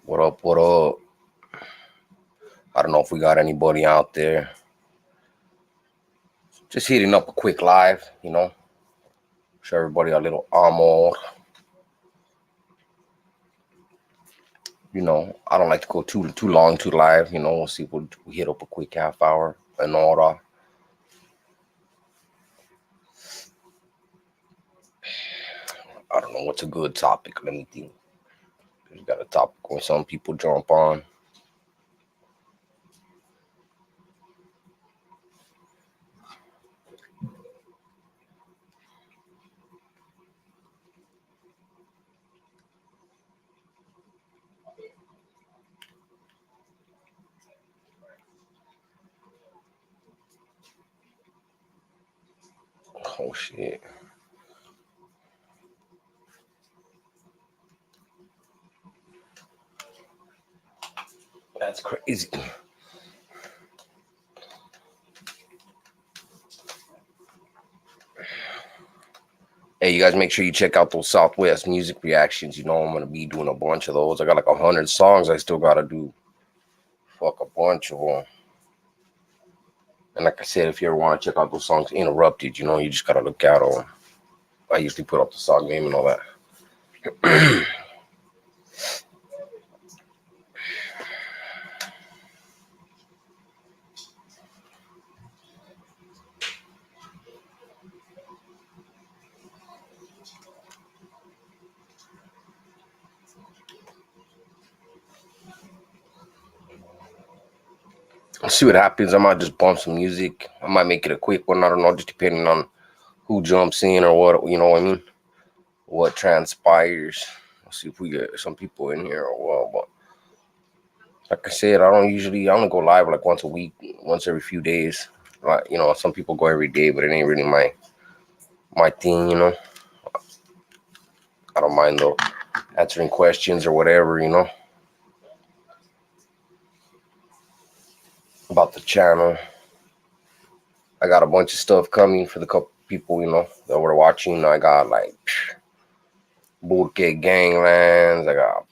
What up? What up? I don't know if we got anybody out there. Just hitting up a quick live, show everybody a little amor. I don't like to go too long too live. We'll see if we hit up a quick half hour and all that. I don't know what's a good topic. Let me think. We got a topic when some people jump on. Oh shit. That's crazy. Hey, you guys make sure you check out those Southwest music reactions. I'm going to be doing a bunch of those. I got like 100 songs I still got to do. Fuck a bunch of them. And like I said, if you ever want to check out those songs interrupted, you just got to look out on. I usually put up the song name and all that. Let's see what happens. I might just bump some music. I might make it a quick one. I don't know, just depending on who jumps in or what, you know what I mean? What transpires. Let's see if we get some people in here or what. But like I said, I don't go live like once a week, once every few days. Like, some people go every day, but it ain't really my thing, I don't mind though answering questions or whatever, about the channel. I got a bunch of stuff coming for the couple people, that were watching. I got like Burke Ganglands. I got a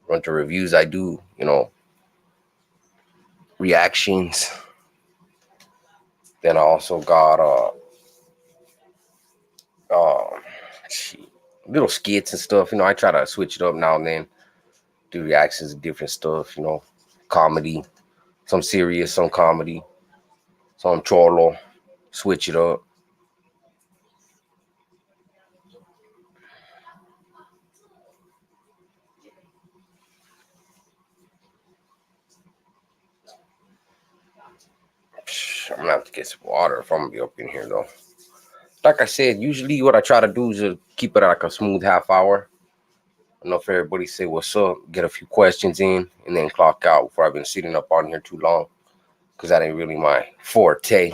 bunch of reviews I do, reactions. Then I also got little skits and stuff. I try to switch it up now and then. Do reactions to different stuff, comedy, some serious, some comedy, some cholo. Switch it up. I'm gonna have to get some water if I'm gonna be up in here though. Like I said, usually what I try to do is just keep it at like a smooth half hour. Enough for everybody to say what's up, get a few questions in, and then clock out before I've been sitting up on here too long. Because that ain't really my forte.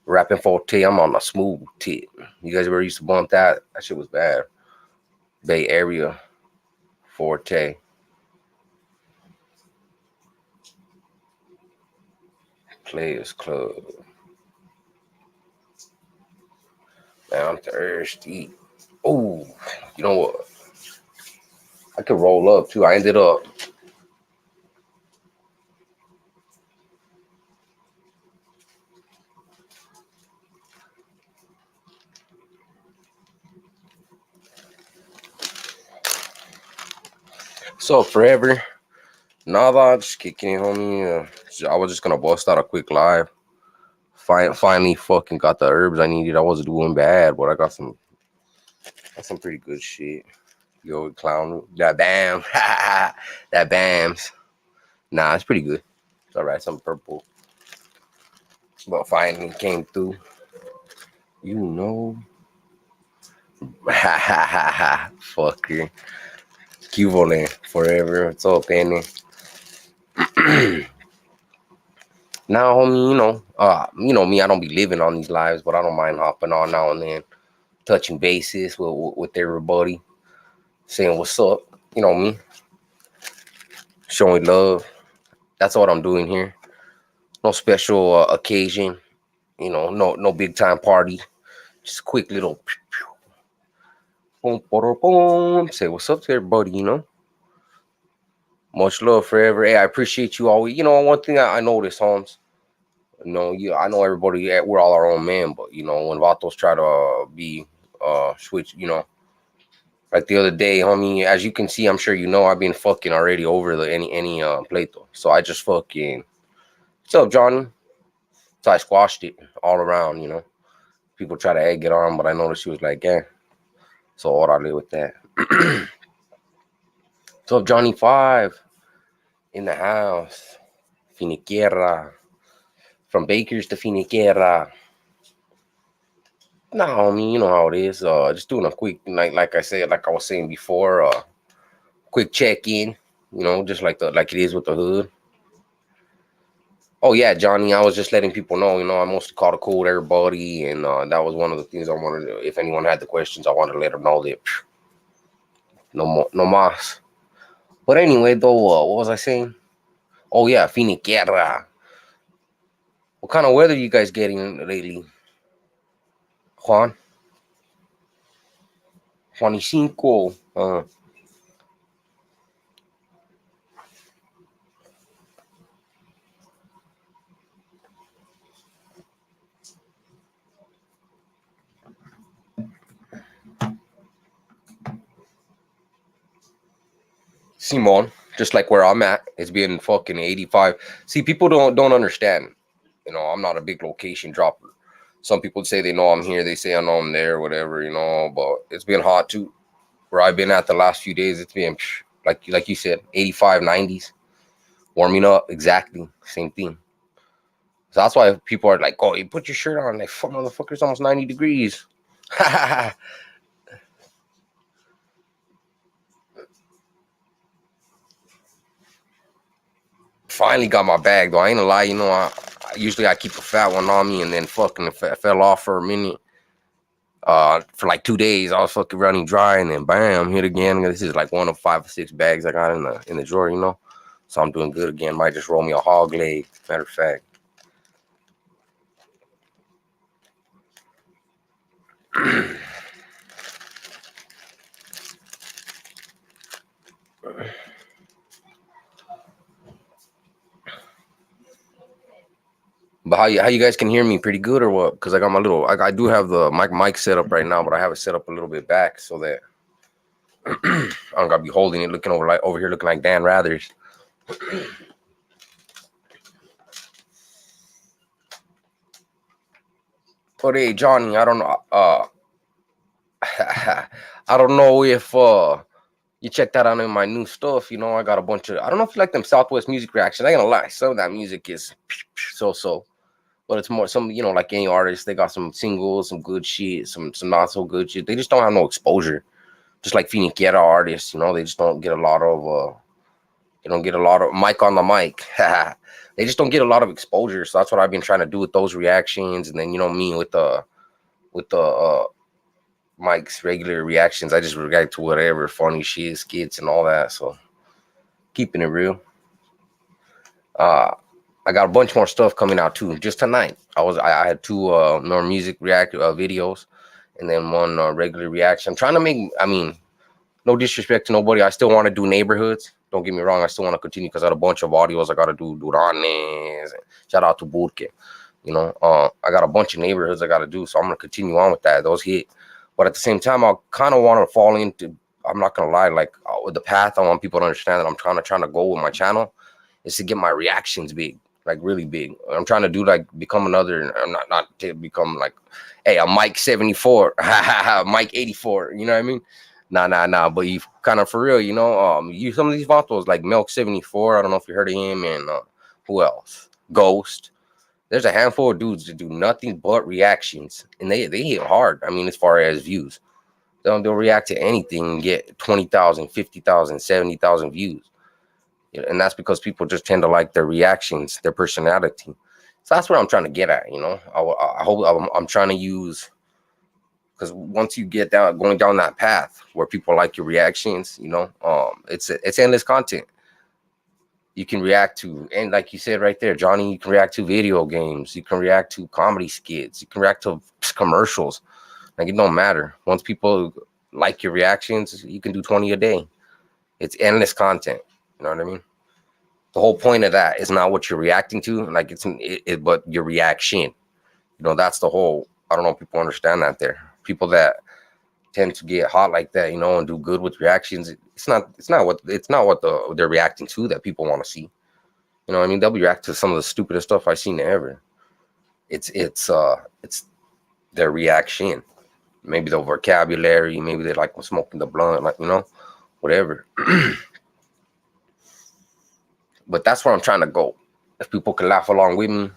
Rapping forte, I'm on a smooth tip. You guys ever used to bump that? That shit was bad. Bay Area forte. Players Club. Man, I'm thirsty. Oh, you know what? I could roll up too. I ended up so forever. Nada, just kicking it, homie. I was just gonna bust out a quick live. Finally, fucking got the herbs I needed. I wasn't doing bad, but I got some pretty good shit. Yo, clown, that bam, that bams. Nah, it's pretty good. It's all right. Some purple, but finally came through. Fucker. Cuvole forever. What's up, Penny? Now, homie, me, I don't be living on these lives, but I don't mind hopping on now and then, touching bases with everybody, saying what's up, me, showing love. That's what I'm doing here. No special occasion, no big time party, just a quick little Boom, boom, boom. Say what's up to everybody, you know. Much love forever. Hey, I appreciate you always. You know, one thing I noticed, Holmes. You know, I know everybody. We're all our own man, but you know, when vatos try to be switch, you know, like the other day, homie. As you can see, I'm sure you know, I've been fucking already over the any pleito. So I just fucking. What's up, Johnny? So I squashed it all around. You know, people try to egg it on, but I noticed she was like, yeah. So orale with that. What's up, Johnny Five in the house? Finiquera. From Bakers to Finiquera. No, I mean, you know how it is. Just doing a quick, like I said, like I was saying before, quick check in. You know, just like it is with the hood. Oh yeah, Johnny, I was just letting people know. You know, I mostly called a code everybody, and that was one of the things I wanted to. If anyone had the questions, I wanted to let them know that no more, no mas. But anyway, though, what was I saying? Oh yeah, Finiquera. What kind of weather you guys getting lately, Juan? Juanicinco. Simon, just like where I'm at, it's been fucking 85. See, people don't understand. You know, I'm not a big location dropper. Some people say they know I'm here, they say I know I'm there, whatever, you know. But it's been hot too. Where I've been at the last few days, it's been like you said, 85, 90s, warming up. Exactly, same thing. So that's why people are like, "Oh, you put your shirt on, like fuck, motherfuckers, almost 90 degrees." Finally got my bag though. I ain't gonna lie, you know. Usually I keep a fat one on me, and then fucking fell off for a minute. For like 2 days, I was fucking running dry, and then bam, hit again. This is like one of 5 or 6 bags I got in the drawer, you know. So I'm doing good again. Might just roll me a hog leg. Matter of fact. But how you guys can hear me pretty good or what? Because I got my little I do have the mic set up right now, but I have it set up a little bit back so that I don't gotta be holding it, looking over here looking like Dan Rathers. But hey, Johnny, I don't know. I don't know if you checked that out in my new stuff. You know, I got a bunch of. I don't know if you like them Southwest music reactions. I ain't gonna lie, some of that music is so. But it's more some, you know, like any artist, they got some singles, some good shit, some not so good shit. They just don't have no exposure. Just like Finiquera artists, you know, they just don't get a lot of they don't get a lot of mic on the mic. They just don't get a lot of exposure. So that's what I've been trying to do with those reactions. And then, you know, me with the Mike's regular reactions, I just react to whatever funny shit, skits and all that. So keeping it real. I got a bunch more stuff coming out too. Just tonight, I had two more music react videos, and then one regular reaction. I'm trying to make. I mean, no disrespect to nobody. I still want to do neighborhoods. Don't get me wrong. I still want to continue because I had a bunch of audios I got to do. Duranes. Shout out to Burke. You know, I got a bunch of neighborhoods I got to do, so I'm gonna continue on with that. Those hit, but at the same time, I kind of want to fall into. I'm not gonna lie, like with the path, I want people to understand that I'm trying to go with my channel is to get my reactions big, like really big. I'm trying to do like become another. I'm not to become like, hey, I'm Mike 74, Mike 84. You know what I mean? Nah. But you kind of for real, you know. You some of these vatos like Milk 74. I don't know if you heard of him, and who else? Ghost. There's a handful of dudes that do nothing but reactions, and they hit hard. I mean, as far as views, they'll react to anything and get 20,000, 50,000, 70,000 views. And that's because people just tend to like their reactions, their personality. So that's what I'm trying to get at, you know. I hope I'm trying to use, because once you get going down that path where people like your reactions, you know, it's endless content you can react to. And like you said right there, Johnny, you can react to video games, you can react to comedy skits, you can react to commercials. Like it don't matter. Once people like your reactions, you can do 20 a day. It's endless content. You know what I mean? The whole point of that is not what you're reacting to, like but your reaction. You know, that's the whole. I don't know if people understand that. There, people that tend to get hot like that, you know, and do good with reactions. It's not what they're reacting to that people want to see. You know what I mean? They'll be reacting to some of the stupidest stuff I've seen ever. It's their reaction. Maybe the vocabulary, maybe they like smoking the blunt, like, you know, whatever. But that's where I'm trying to go. If people can laugh along with me,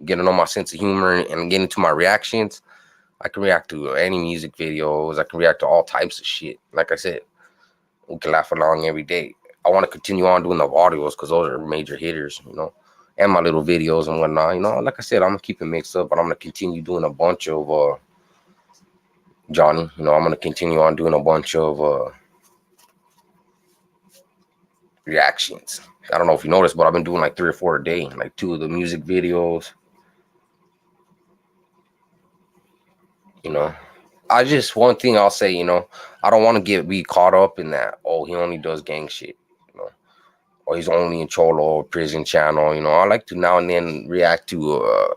get to know my sense of humor and get into my reactions, I can react to any music videos. I can react to all types of shit. Like I said, we can laugh along every day. I want to continue on doing the audios because those are major hitters, you know, and my little videos and whatnot. You know, like I said, I'm gonna keep it mixed up, but I'm gonna continue doing a bunch of Johnny. You know, I'm gonna continue on doing a bunch of reactions. I don't know if you noticed, but I've been doing like 3 or 4 a day, like 2 of the music videos. You know, one thing I'll say, you know, I don't want to be caught up in that. Oh, he only does gang shit, you know, or he's only in Cholo or prison channel. You know, I like to now and then react to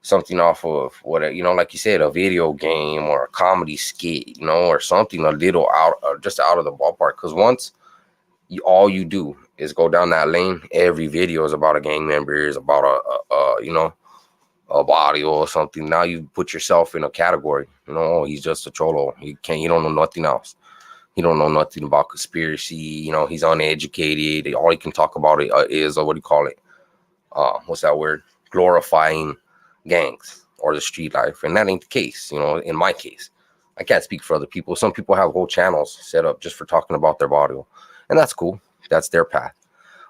something off of what, you know, like you said, a video game or a comedy skit, you know, or something a little out, just out of the ballpark. Because once all you do is go down that lane, every video is about a gang member, is about you know, a audio or something. Now you put yourself in a category. You know, oh, he's just a cholo. You don't know nothing else. He don't know nothing about conspiracy. You know, he's uneducated. All he can talk about is what do you call it? What's that word? Glorifying gangs or the street life, and that ain't the case. You know, in my case, I can't speak for other people. Some people have whole channels set up just for talking about their audio, and that's cool. That's their path.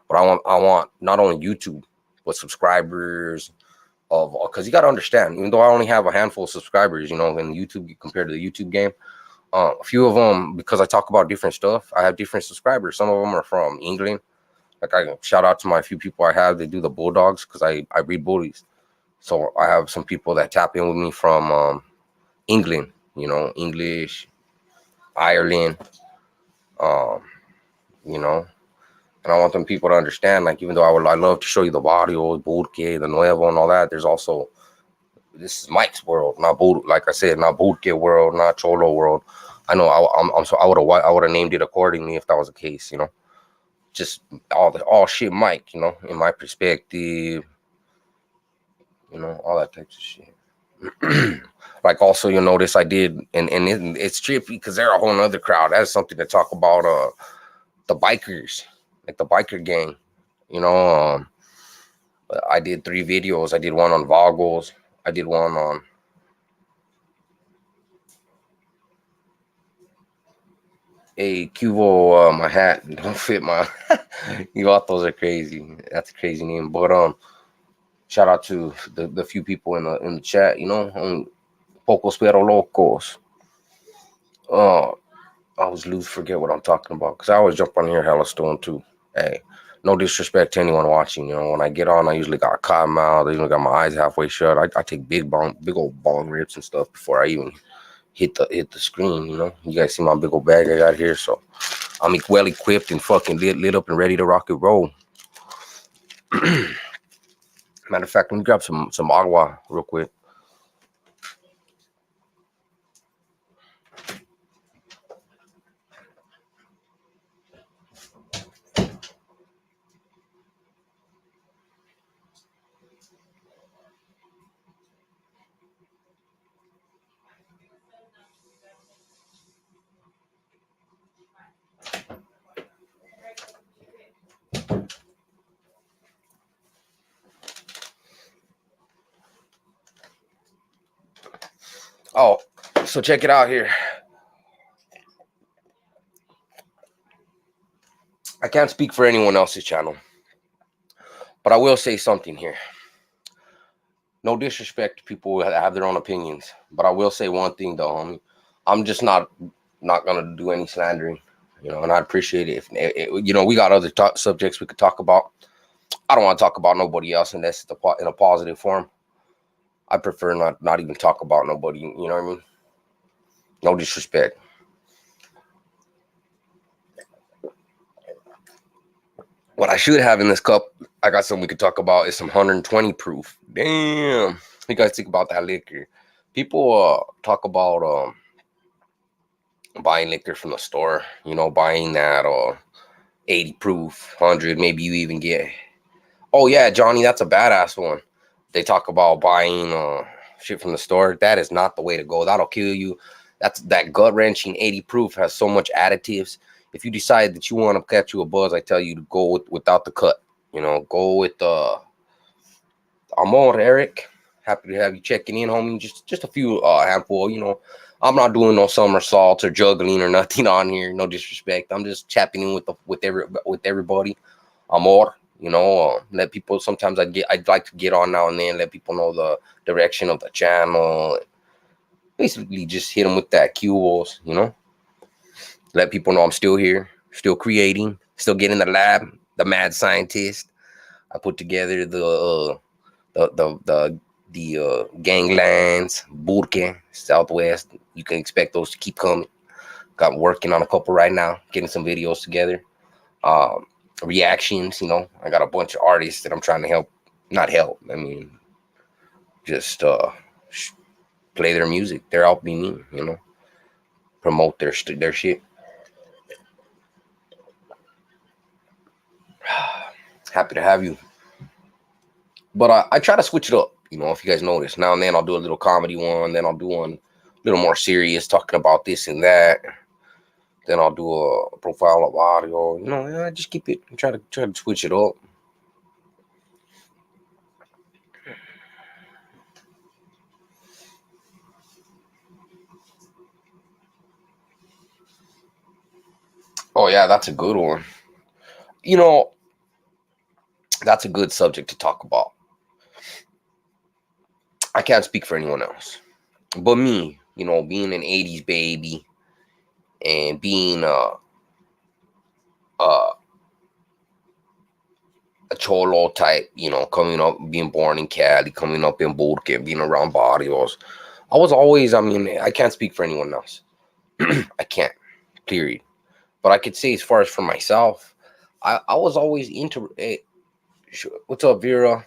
But I want not only YouTube, but subscribers of, because you got to understand, even though I only have a handful of subscribers, you know, in YouTube compared to the YouTube game, a few of them, because I talk about different stuff, I have different subscribers. Some of them are from England. Like, I shout out to my few people I have. They do the Bulldogs because I breed bullies. So I have some people that tap in with me from England, you know, English, Ireland, um, you know. And I want them people to understand, like, even though I love to show you the barrio, Burke, the Nuevo, and all that, there's also, this is Mike's world, not like I said, not Burke world, not Cholo world. I know I would have named it accordingly if that was the case, you know. Just all shit Mike, you know, in my perspective, you know, all that types of shit. Like, also, you'll notice I did, and it's trippy because they're a whole nother crowd. That's something to talk about. The bikers, like the biker gang, you know. I did 3 videos. I did one on Vagos. I did one on a Cubo. My hat don't fit my. You all those are crazy. That's a crazy name. But shout out to the few people in the chat. You know, Pocos pero locos. I always forget what I'm talking about because I always jump on here hella stone too. Hey, no disrespect to anyone watching. You know, when I get on, I usually got a cotton mouth. I usually got my eyes halfway shut. I take big old bong rips and stuff before I even hit the screen. You know, you guys see my big old bag I got here, so I'm well equipped and fucking lit up and ready to rock and roll. Matter of fact, let me grab some agua real quick. Oh, so check it out here. I can't speak for anyone else's channel, but I will say something here. No disrespect to people who have their own opinions, but I will say one thing though, homie. I'm just not gonna do any slandering, you know, and I appreciate it. If you know, we got other subjects we could talk about. I don't want to talk about nobody else, and that's in a positive form. I prefer not even talk about nobody. You know what I mean? No disrespect. What I should have in this cup, I got something we could talk about, is some 120 proof. Damn. What you guys think about that liquor? People talk about buying liquor from the store, buying that 80 proof, 100, maybe you even get. Oh yeah, Johnny, that's a badass one. They talk about buying shit from the store. That is not the way to go. That'll kill you. That gut wrenching 80 proof has so much additives. If you decide that you want to catch you a buzz, I tell you to go without the cut. Go with Amor Eric. Happy to have you checking in, homie. Just a few handful. I'm not doing no somersaults or juggling or nothing on here. No disrespect. I'm just chapping in with everybody. Amor. Let people. Sometimes I'd like to get on now and then. Let people know the direction of the channel. Basically, just hit them with that cues. Let people know I'm still here, still creating, still getting the lab. The mad scientist. I put together the ganglands, Burke, Southwest. You can expect those to keep coming. Got working on a couple right now, getting some videos together. Reactions, I got a bunch of artists that I'm trying to help. Not help, I mean, just play their music. They're helping me, promote their shit. Happy to have you. But I try to switch it up, if you guys notice. Now and then I'll do a little comedy one, then I'll do one a little more serious, talking about this and that. Then I'll do a profile of audio. I just keep it, try to switch it up. Oh yeah, that's a good one. That's a good subject to talk about. I can't speak for anyone else, but me, being an '80s baby and being a cholo type, coming up, being born in Cali, coming up in Burke, being around barrios. I can't speak for anyone else. I can't, period. But I could say, as far as for myself, I was always into. Hey, what's up, Vera?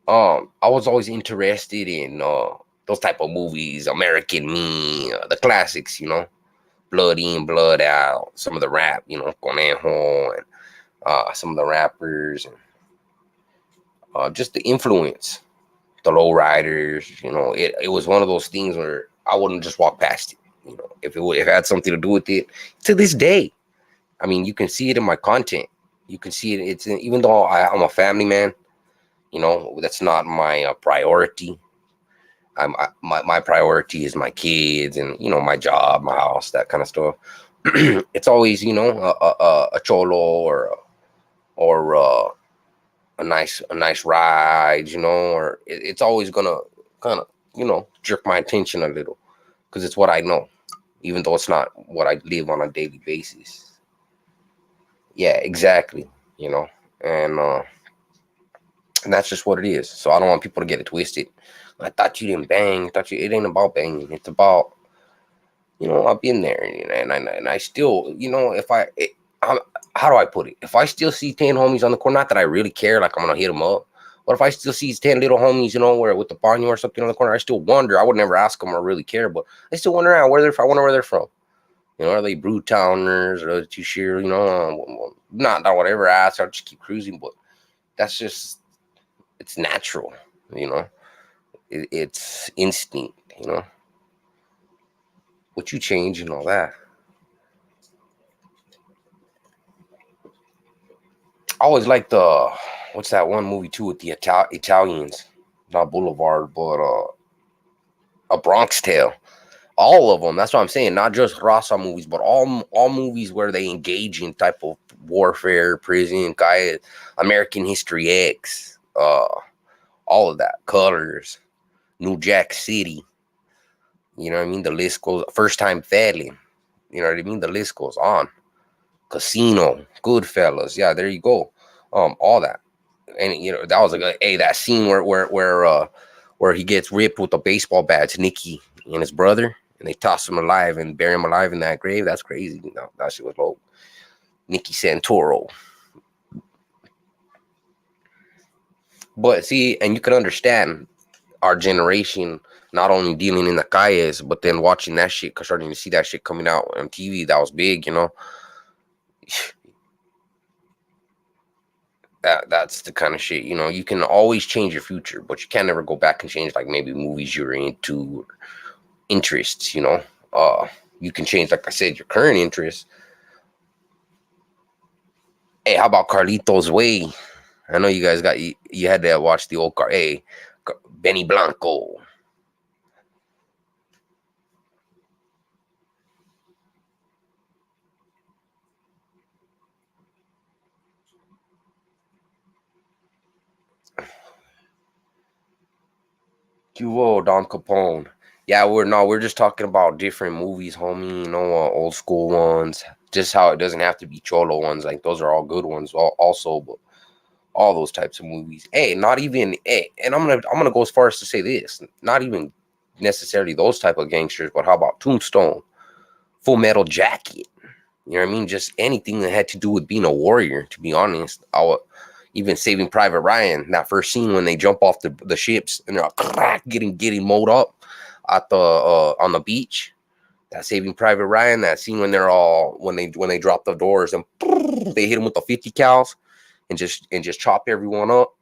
I was always interested in those type of movies, American Me, the classics, Blood In, Blood Out, some of the rap, Conejo, and some of the rappers, and just the influence, the lowriders. It was one of those things where I wouldn't just walk past it. If it had something to do with it, to this day. I mean, you can see it in my content. You can see it. Even though I'm a family man, that's not my priority. My priority is my kids and my job, my house, that kind of stuff. It's always a cholo or a nice ride, or it's always gonna kind of jerk my attention a little, because it's what I know, even though it's not what I live on a daily basis. Yeah, exactly. And that's just what it is. So I don't want people to get it twisted. I thought you didn't bang. It ain't about banging. It's about, I've been there, and I still, how do I put it? If I still see 10 homies on the corner, not that I really care, like I'm gonna hit them up. But if I still see 10 little homies, where with the ponyo or something on the corner, I still wonder. I would never ask them or really care, but I still wonder where they're from. I wonder where they're from. Are they Brewtowners, or are they Tushir? Not whatever ask. I'll just keep cruising, but that's just, it's natural, it's instinct, what you change and all that. I always like what's that one movie too with the Italians, not Boulevard, but A Bronx Tale. All of them. That's what I'm saying. Not just Raza movies, but all movies where they engage in type of warfare, prison, American History X, all of that. Colors, New Jack City. You know what I mean? The list goes. First Time Felon. You know what I mean? The list goes on. Casino, Goodfellas. Yeah, there you go. All that. And that was that scene where he gets ripped with a baseball bat to Nicky and his brother, and they toss him alive and bury him alive in that grave. That's crazy. That shit was low. Nicky Santoro. But see, and you can understand our generation not only dealing in the calles, but then watching that shit, cause starting to see that shit coming out on TV. That was big, you know. That's the kind of shit, you know. You can always change your future, but you can't never go back and change like maybe movies you're into, interests, you know. Uh, you can change, like I said, your current interests. Hey, how about Carlito's Way? I know you guys got you had to watch the old car. Hey, Benny Blanco. Cubo, Don Capone. Yeah, we're just talking about different movies, homie. You know, old school ones. Just how it doesn't have to be cholo ones. Like those are all good ones. Also, but all those types of movies. Hey, not even. Hey, and I'm gonna go as far as to say this. Not even necessarily those type of gangsters, but how about Tombstone, Full Metal Jacket? You know what I mean? Just anything that had to do with being a warrior. To be honest, even Saving Private Ryan. That first scene when they jump off the ships and they're like, getting mowed up at the on the beach. That Saving Private Ryan. That scene when they're all when they drop the doors and they hit them with the 50 cals and just chop everyone up.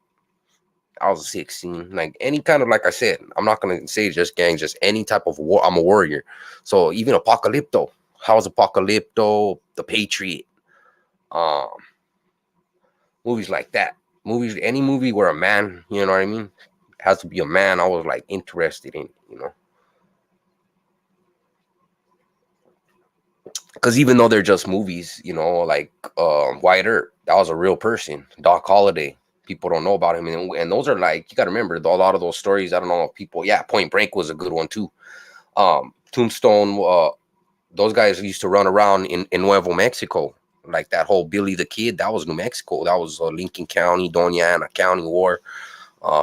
I was a 16. Like any kind of, like I said, I'm not gonna say just gang, just any type of war. I'm a warrior. So even Apocalypto. How's Apocalypto? The Patriot. Um, movies like that. Movies, any movie where a man, you know what I mean, has to be a man. I was like interested in, you know, because even though they're just movies, you know, like Wyatt Earp, that was a real person. Doc Holliday, people don't know about him, and those are like, you got to remember a lot of those stories. I don't know if people. Yeah, Point Break was a good one too. Tombstone. Those guys used to run around in Nuevo Mexico. Like that whole Billy the Kid, that was New Mexico. That was Lincoln County, Doña Ana County War.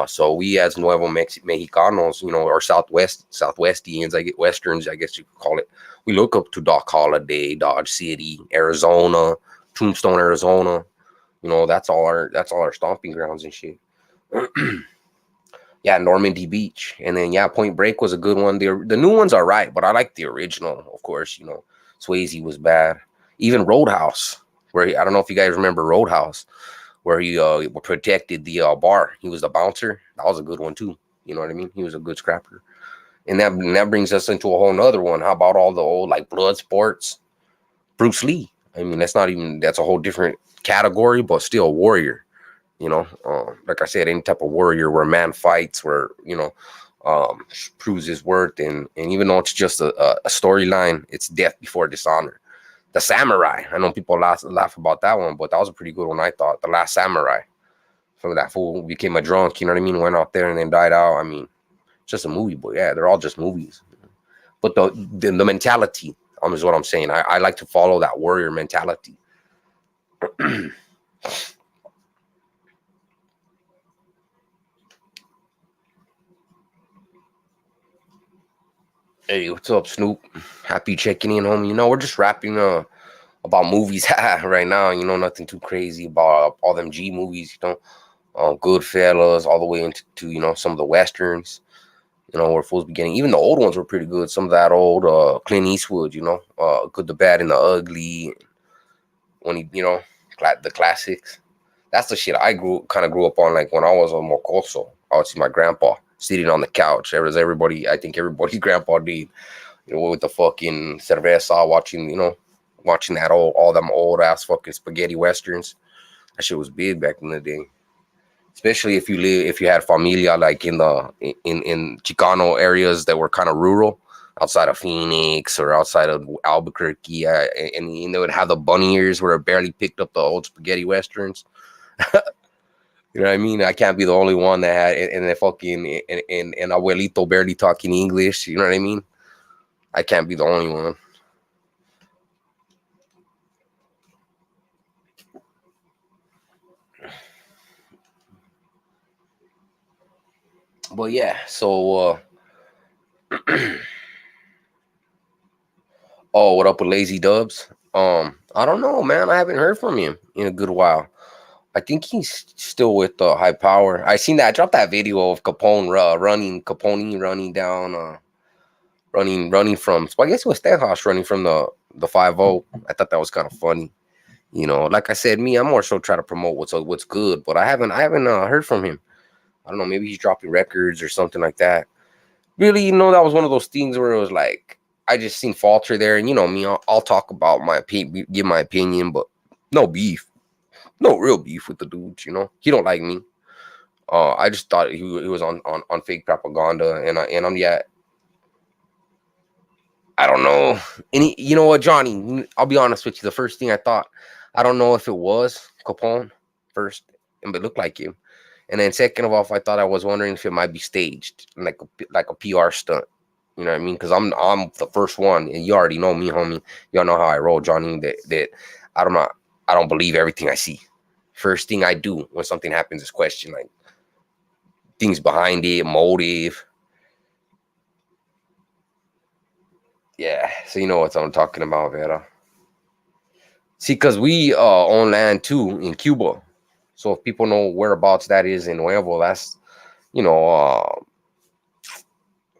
So we as Mexicanos, you know, or Southwestians, I get Westerns, I guess you could call it. We look up to Doc Holliday, Dodge City, Arizona, Tombstone, Arizona. You know, that's all our stomping grounds and shit. Yeah, Normandy Beach, and then yeah, Point Break was a good one. The new ones are right, but I like the original, of course. You know, Swayze was bad. Even Roadhouse, I don't know if you guys remember Roadhouse, where he protected the bar. He was the bouncer. That was a good one too. You know what I mean? He was a good scrapper. And that brings us into a whole nother one. How about all the old like blood sports? Bruce Lee. I mean, that's a whole different category, but still a warrior. You know, like I said, any type of warrior where a man fights, where proves his worth, and even though it's just a storyline, it's death before dishonor. The Samurai. I know people laugh about that one, but that was a pretty good one. I thought The Last Samurai. From that fool became a drunk, you know what I mean? Went out there and then died out. I mean, just a movie, but yeah, they're all just movies. But the mentality is what I'm saying. I like to follow that warrior mentality. Hey, what's up, Snoop? Happy checking in, homie. You know, we're just rapping about movies right now. You know, nothing too crazy about all them G movies. You know, Goodfellas, all the way into some of the westerns. You know, where fools beginning. Even the old ones were pretty good. Some of that old Clint Eastwood. You know, Good, the Bad, and the Ugly. When the classics. That's the shit I grew up on. Like when I was a mocoso, I would see my grandpa sitting on the couch. I think everybody's grandpa did. You know, with the fucking cerveza, watching that all them old ass fucking spaghetti westerns. That shit was big back in the day. Especially if you had familia like in Chicano areas that were kind of rural, outside of Phoenix or outside of Albuquerque, and they would have the bunny ears where it barely picked up the old spaghetti westerns. You know what I mean? I can't be the only one that had and the fucking and abuelito barely talking English. You know what I mean? I can't be the only one. But yeah, so what up with Lazy Dubs? I don't know, man. I haven't heard from him in a good while. I think he's still with High Power. I seen that. I dropped that video of Capone running down, running from. Well, I guess it was Stenhouse running from the 5-0. I thought that was kind of funny. You know, like I said, I'm more so trying to promote what's good, but I haven't heard from him. I don't know. Maybe he's dropping records or something like that. Really, that was one of those things where it was like I just seen falter there, and me, I'll talk about my opinion, give my opinion, but no beef, no real beef with the dude. He don't like me. I just thought he was on fake propaganda, and I'm yeah. I don't know. You know what, Johnny? I'll be honest with you. The first thing I thought, I don't know if it was Capone first, but it looked like him. And then second of all, I thought I was wondering if it might be staged, like a PR stunt. You know what I mean? Because I'm the first one, and you already know me, homie. Y'all know how I roll, Johnny. That I don't believe everything I see. First thing I do when something happens is question like things behind it, motive. Yeah, so you know what I'm talking about, Vera. See, because we own land too in Cuba. So if people know whereabouts that is in Nuevo, that's, you know,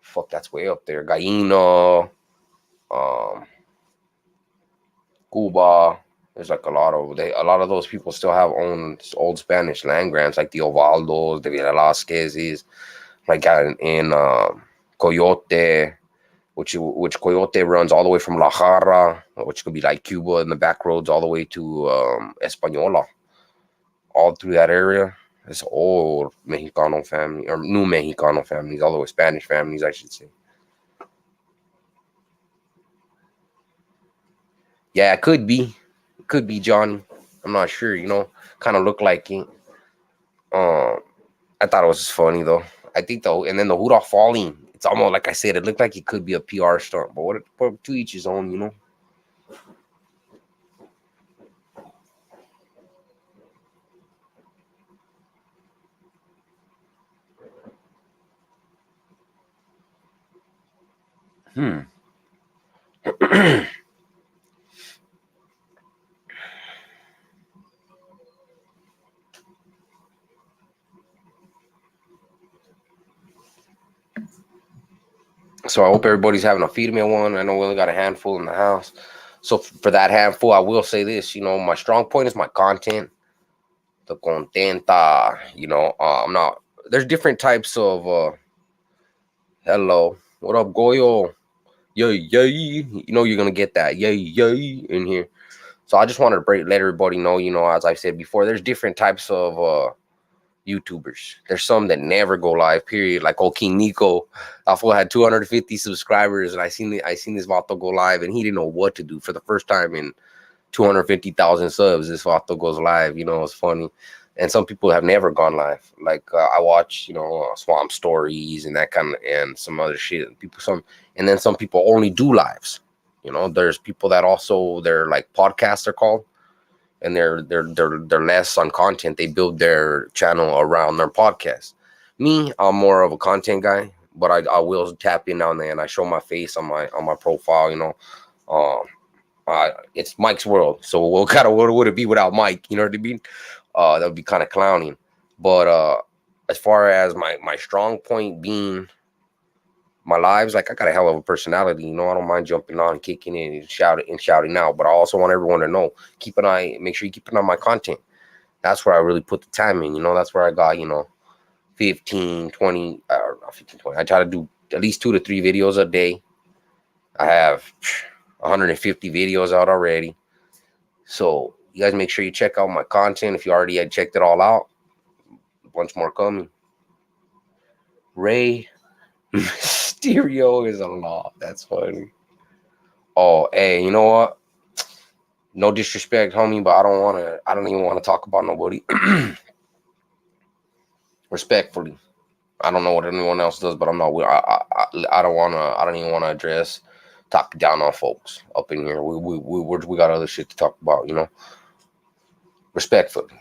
fuck, that's way up there. Gallina, um, Cuba. There's like a lot of those people still have old Spanish land grants, like the Ovaldos, the Velasquez's, like in Coyote, which Coyote runs all the way from La Jarra, which could be like Cuba, and the back roads all the way to Española, all through that area. It's old Mexicano family, or new Mexicano families, all the way Spanish families, I should say. Yeah, it could be. It could be Johnny. I'm not sure, kind of look like it. I thought it was funny though. I think though, and then the hood off falling. It's almost like I said. It looked like it could be a PR stunt, but what to each his own. Hmm. So I hope everybody's having a female one. I know we only got a handful in the house. So for that handful, I will say this. My strong point is my content, the contenta. I'm not. There's different types of. Hello, what up, Goyo? Yay, yay! You're gonna get that yay, yay in here. So I just wanted to let everybody know. As I said before, there's different types of YouTubers. There's some that never go live, period. Like old King Nico. I fool had 250 subscribers, and I seen this Vato go live, and he didn't know what to do for the first time in 250,000 subs. This Vato goes live. It's funny. And some people have never gone live. Like I watch, Swamp Stories and that kind of, and some other shit. And then some people only do lives. There's people that also, they're like podcasts are called, and they're less on content. They build their channel around their podcast. Me, I'm more of a content guy, but I will tap in now and then. I show my face on my profile. It's Mike's world. So what would it be without Mike? You know what I mean? That would be kind of clowning. But as far as my strong point being my lives, like I got a hell of a personality. I don't mind jumping on, kicking in, and shouting out. But I also want everyone to know, make sure you keep an eye on my content. That's where I really put the time in. That's where I got 15, 20, not 15, 20. I try to do at least 2 to 3 videos a day. I have 150 videos out already. So you guys make sure you check out my content. If you already had checked it all out, a bunch more coming. Ray Mysterio is a law. That's funny. Oh, hey, you know what? No disrespect, homie, but I don't even want to talk about nobody. Respectfully. I don't know what anyone else does, but I'm not. I don't want to. I don't even want to talk down on folks up in here. We got other shit to talk about. Respectfully.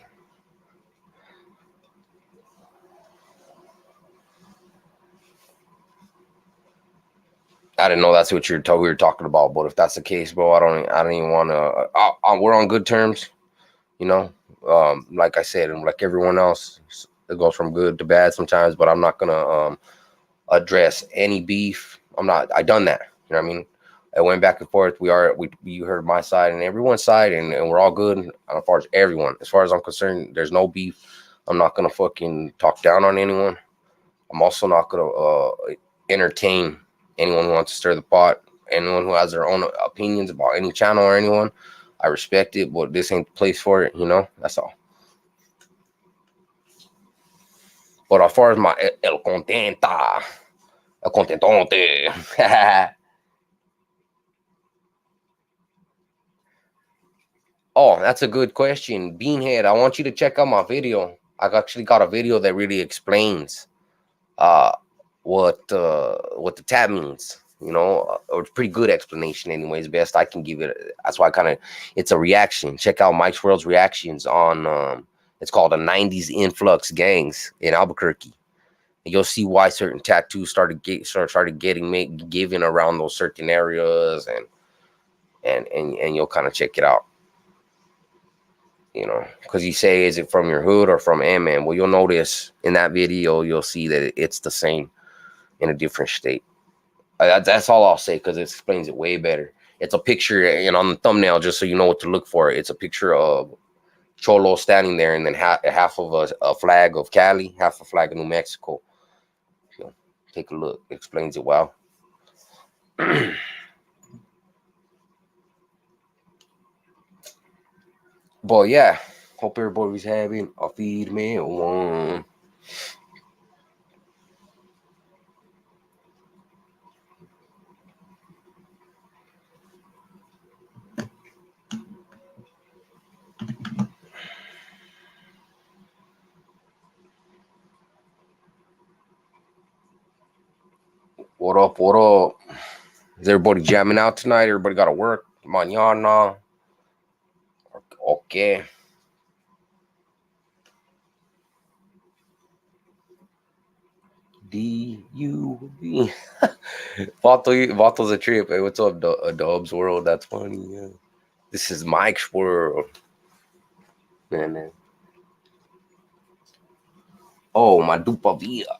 I didn't know that's what we were talking about. But if that's the case, bro, I don't even want to. We're on good terms. Like I said, and like everyone else, it goes from good to bad sometimes. But I'm not gonna address any beef. I done that. You know what I mean? I went back and forth. You heard my side and everyone's side, and we're all good as far as everyone. As far as I'm concerned, there's no beef. I'm not gonna fucking talk down on anyone. I'm also not gonna entertain anyone who wants to stir the pot. Anyone who has their own opinions about any channel or anyone, I respect it, but this ain't the place for it. You know, that's all. But as far as my el contenta, el contentonte. Oh, that's a good question. Beanhead, I want you to check out my video. I actually got a video that really explains uh what the tab means. You know, a pretty good explanation anyways, best I can give it. That's why it's a reaction. Check out Mike's World's reactions on it's called the 90s influx gangs in Albuquerque. And you'll see why certain tattoos started getting given around those certain areas, and you'll kind of check it out. You know, because you say, is it from your hood or from Ant-Man? Well, you'll notice in that video, you'll see that it's the same in a different state. That's all I'll say, because it explains it way better. It's a picture, and on the thumbnail, just so you know what to look for, it's a picture of Cholo standing there, and then half of a flag of Cali, half a flag of New Mexico. So, take a look. It explains it well. But yeah, hope everybody's having a feed me one. What up? What up? Is everybody jamming out tonight? Everybody got to work? Mañana. Okay. D-U-B. Vato's a trip. Hey, what's up, Dubs World? That's funny. Yeah. This is Mike's World. Man. Oh, my Dupa Villa.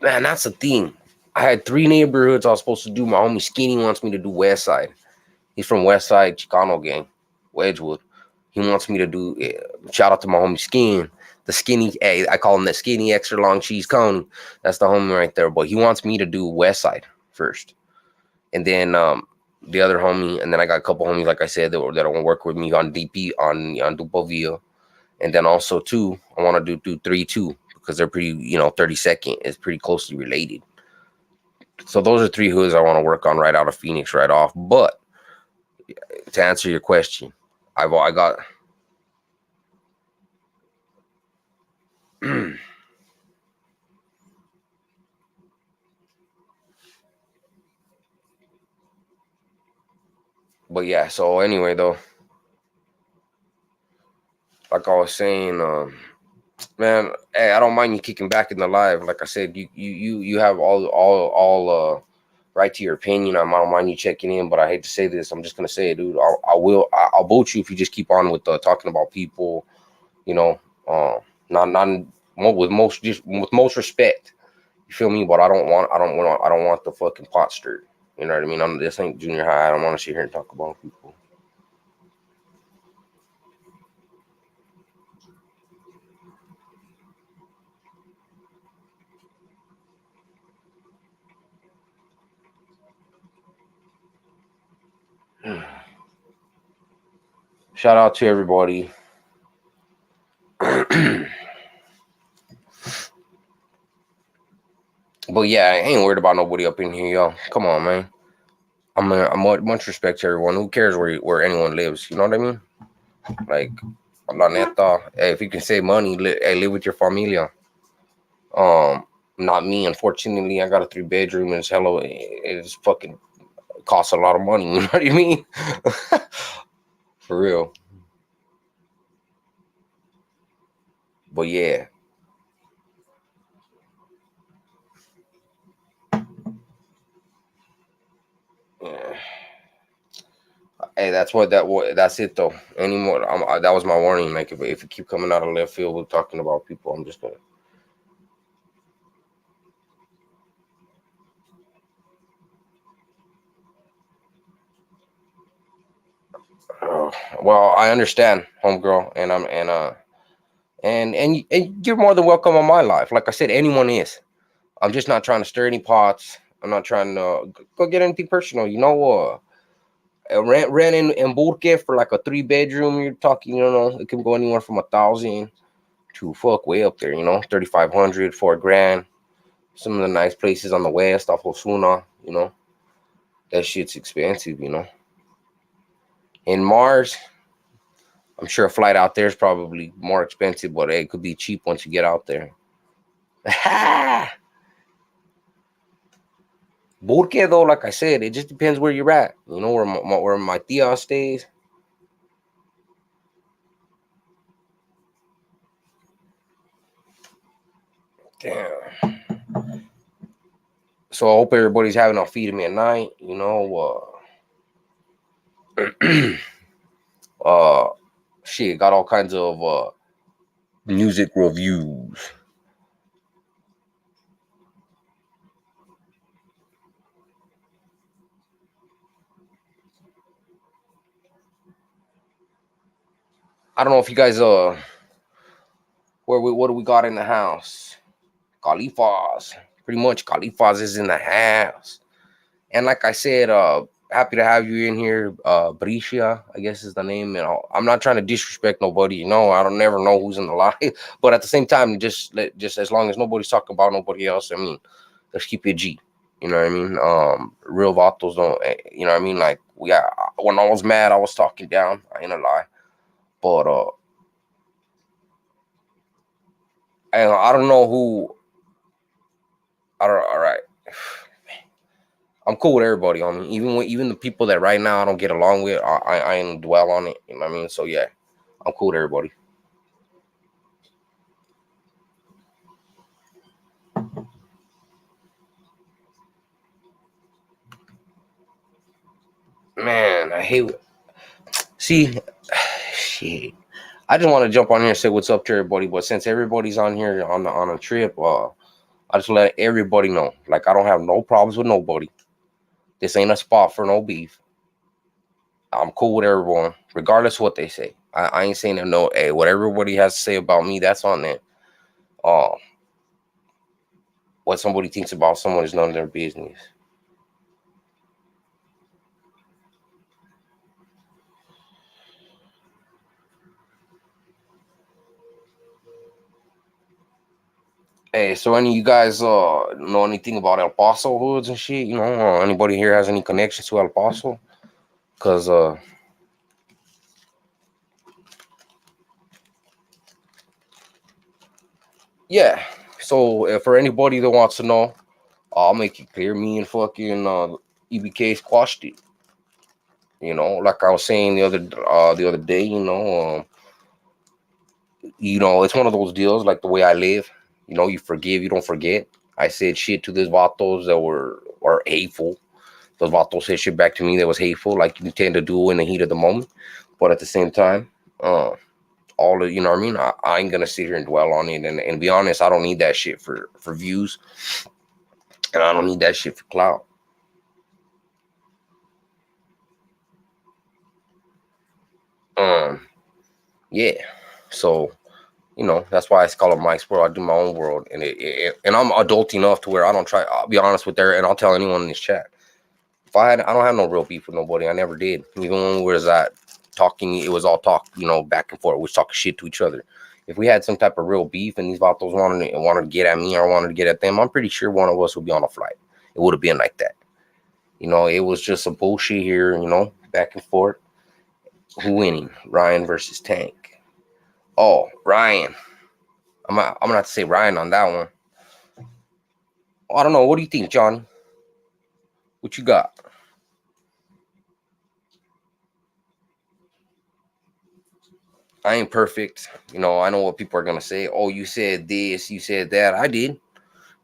Man, that's the thing. I had 3 neighborhoods I was supposed to do. My homie Skinny wants me to do West Side. He's from West Side Chicano gang, Wedgwood. He wants me to do. Shout out to my homie Skin, the Skinny. Hey, I call him the Skinny Extra Long Cheese Coney. That's the homie right there. But he wants me to do West Side first, and then the other homie, and then I got a couple homies, like I said, that want to work with me on DP on Dupovia, and then also too, I want to do 3-2 because they're pretty, 32nd is pretty closely related. So those are 3 hoods I want to work on right out of Phoenix, right off. But to answer your question, I got. But yeah, so anyway though, like I was saying, man, hey, I don't mind you kicking back in the live. Like I said, you have all right to your opinion. I don't mind you checking in, but I hate to say this. I'm just gonna say it, dude. I'll vote you if you just keep on with talking about people, you know, not with most respect. You feel me? But I don't want the fucking pot stirred. You know what I mean? This ain't junior high. I don't want to sit here and talk about people. Shout out to everybody. But yeah, I ain't worried about nobody up in here, y'all. Come on, man. I'm much respect to everyone. Who cares where anyone lives? You know what I mean? Like, la neta. Hey, if you can save money, live with your familia. Not me. Unfortunately, I got a 3-bedroom and it's fucking costs a lot of money. You know what I mean? For real. But yeah. Hey, that's it though. Anymore, that was my warning. Like if you keep coming out of left field with talking about people, I'm just gonna. Uh, well, I understand, homegirl, and and you're more than welcome on my life. Like I said, anyone is. I'm just not trying to stir any pots. I'm not trying to go get anything personal. Rent in Burke for like a 3 bedroom. You're talking, it can go anywhere from 1,000 to fuck way up there. 3,500, 4 grand. Some of the nice places on the west off Osuna. That shit's expensive. In Mars, I'm sure a flight out there is probably more expensive, but it could be cheap once you get out there. Burke, though, like I said, it just depends where you're at. Where my tia stays. Damn. So I hope everybody's having a feed me at night. Uh, shit, got all kinds of music reviews. I don't know if you guys what do we got in the house? Califas. Pretty much Califas is in the house. And like I said, happy to have you in here. Bricia, I guess is the name. I'm not trying to disrespect nobody. I don't never know who's in the line. But at the same time, just as long as nobody's talking about nobody else, I mean, let's keep it G. You know what I mean? Real vatos don't. You know what I mean? Like when I was mad, I was talking down. I ain't a lie. But I don't know who. I don't. All right. I'm cool with everybody. I mean, even the people that right now I don't get along with, I ain't dwell on it. You know what I mean? So yeah, I'm cool with everybody. Man, I hate. See, shit. I just want to jump on here and say what's up to everybody. But since everybody's on here on a trip, I just let everybody know. Like I don't have no problems with nobody. This ain't a spot for no beef. I'm cool with everyone, regardless of what they say. I ain't saying that no. Hey, what everybody has to say about me, that's on them. Uh, what somebody thinks about someone is none of their business. Hey, so any of you guys know anything about El Paso hoods and shit? Anybody here has any connections to El Paso? Cause yeah. So for anybody that wants to know, I'll make it clear. Me and fucking EBK squashed it. Like I was saying the other day. It's one of those deals. Like the way I live. You forgive, you don't forget. I said shit to these vatos that were hateful. Those vatos said shit back to me that was hateful, like you tend to do in the heat of the moment. But at the same time, all of what I mean. I ain't gonna sit here and dwell on it and be honest. I don't need that shit for views, and I don't need that shit for clout. Um, yeah. So that's why I call it my world. I do my own world, and I'm adult enough to where I don't try. I'll be honest with her, and I'll tell anyone in this chat. I don't have no real beef with nobody. I never did. Even when we was at talking, it was all talk, back and forth. We was talking shit to each other. If we had some type of real beef and these vatos wanted to get at me or wanted to get at them, I'm pretty sure one of us would be on a flight. It would have been like that. It was just some bullshit here, back and forth. Who winning? Ryan versus Tank. Oh, Ryan. I'm gonna have to say Ryan on that one. I don't know. What do you think, Johnny? What you got? I ain't perfect. I know what people are gonna say. Oh, you said this, you said that. I did.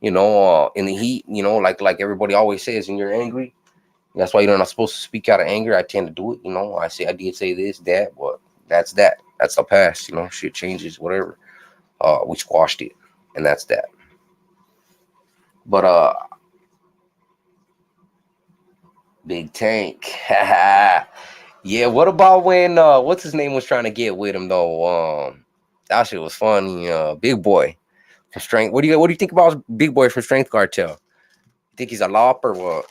In the heat, like everybody always says, when you're angry, That's why you're not supposed to speak out of anger. I tend to do it. I did say this, that, but that's that. That's the past. Shit changes, whatever. We squashed it, and that's that. But Big Tank. Yeah, what about when what's his name was trying to get with him though? That shit was funny. Big Boy from Strength. What do you think about Big Boy from Strength Cartel? You think he's a lop or what?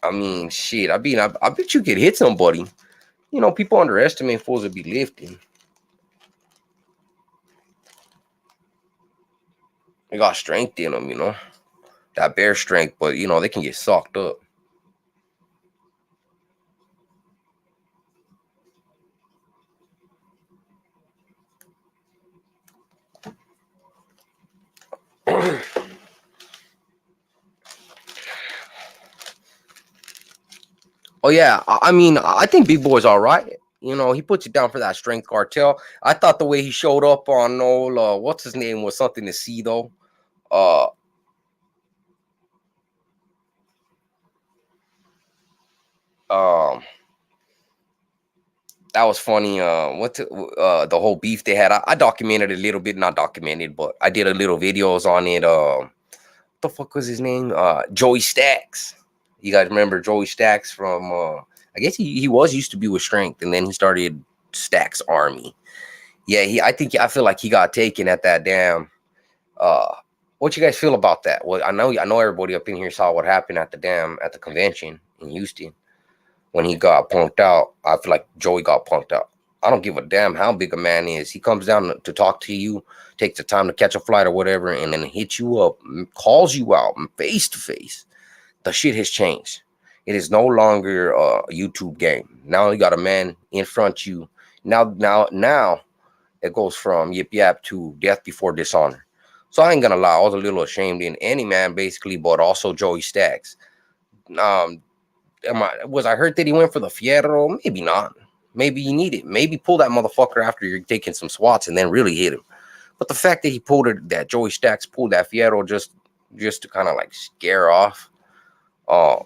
I mean, shit. I bet you could hit somebody. People underestimate fools that be lifting. They got strength in them. That bear strength, but they can get socked up. Oh yeah, I mean, I think Big Boy's all right. He puts you down for that Strength Cartel. I thought the way he showed up on old what's his name was something to see though. Uh, um, that was funny. The whole beef they had. I documented a little bit, not documented, but I did a little videos on it. What the fuck was his name? Joey Stacks. You guys remember Joey Stacks from? I guess he was used to be with Strength, and then he started Stacks Army. Yeah, I feel like he got taken at that damn. Uh, what you guys feel about that? Well, I know everybody up in here saw what happened at the convention in Houston when he got punked out. I feel like Joey got punked out. I don't give a damn how big a man is. He comes down to talk to you, takes the time to catch a flight or whatever, and then hits you up, calls you out face to face. The shit has changed. It is no longer a YouTube game. Now you got a man in front of you. Now it goes from yip yap to death before dishonor. So I ain't gonna lie, I was a little ashamed in any man basically, but also Joey Stacks. Um, was I hurt that he went for the Fierro? Maybe not. Maybe you need it. Maybe pull that motherfucker after you're taking some swats and then really hit him. But the fact that that Joey Stacks pulled that Fierro just to kind of like scare off, uh,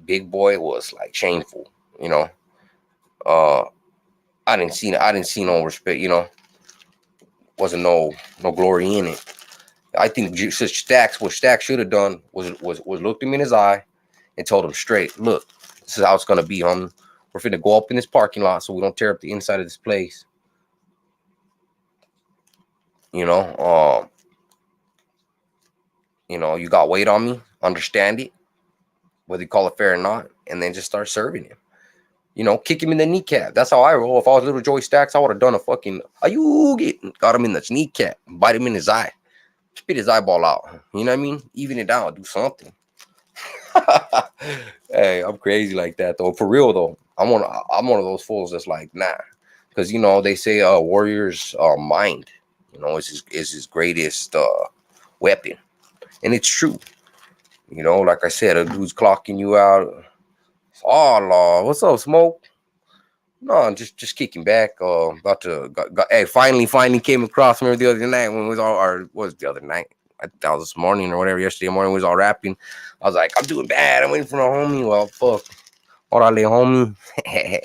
Big Boy was like shameful. You know, uh, I didn't see no respect. Wasn't no glory in it. I think what Stacks should have done was looked him in his eye and told him straight, look, this is how it's gonna be, homie. We're finna go up in this parking lot so we don't tear up the inside of this place. You know, you got weight on me, understand it, whether you call it fair or not, and then just start serving him. Kick him in the kneecap. That's how I roll. If I was little Joey Stacks, I would have done a fucking got him in the kneecap, bite him in his eye, spit his eyeball out. You know what I mean? Even it out, do something. Hey, I'm crazy like that though. For real though, I'm one of those fools that's like, nah, because they say warrior's mind, is his greatest weapon, and it's true. Like I said, a dude's clocking you out. Oh, Lord, what's up, Smoke? No, I'm just kicking back. About to hey, finally came across. Remember the other night when we was all, or what was the other night? I think that was this morning or whatever. Yesterday morning we was all rapping. I was like, I'm doing bad. I'm waiting for my homie. Well, fuck. Orale, homie.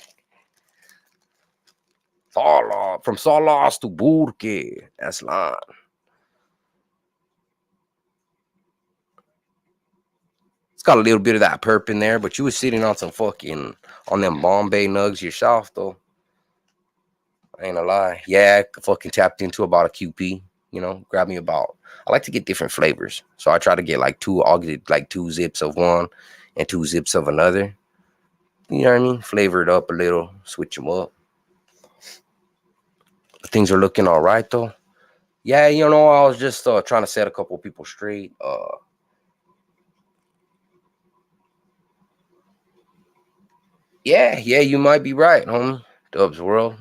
Sala, from Salas to Burke. That's line. It's got a little bit of that perp in there, but you was sitting on some fucking on them Bombay nugs yourself though. I ain't gonna lie. Yeah, I fucking tapped into about a QP. Grab me about. I like to get different flavors, so I try to get like two. I'll get like 2 zips of one and 2 zips of another. You know what I mean? Flavor it up a little, switch them up. Things are looking all right though. Yeah, I was just trying to set a couple people straight. Yeah, you might be right, homie. Dubs World.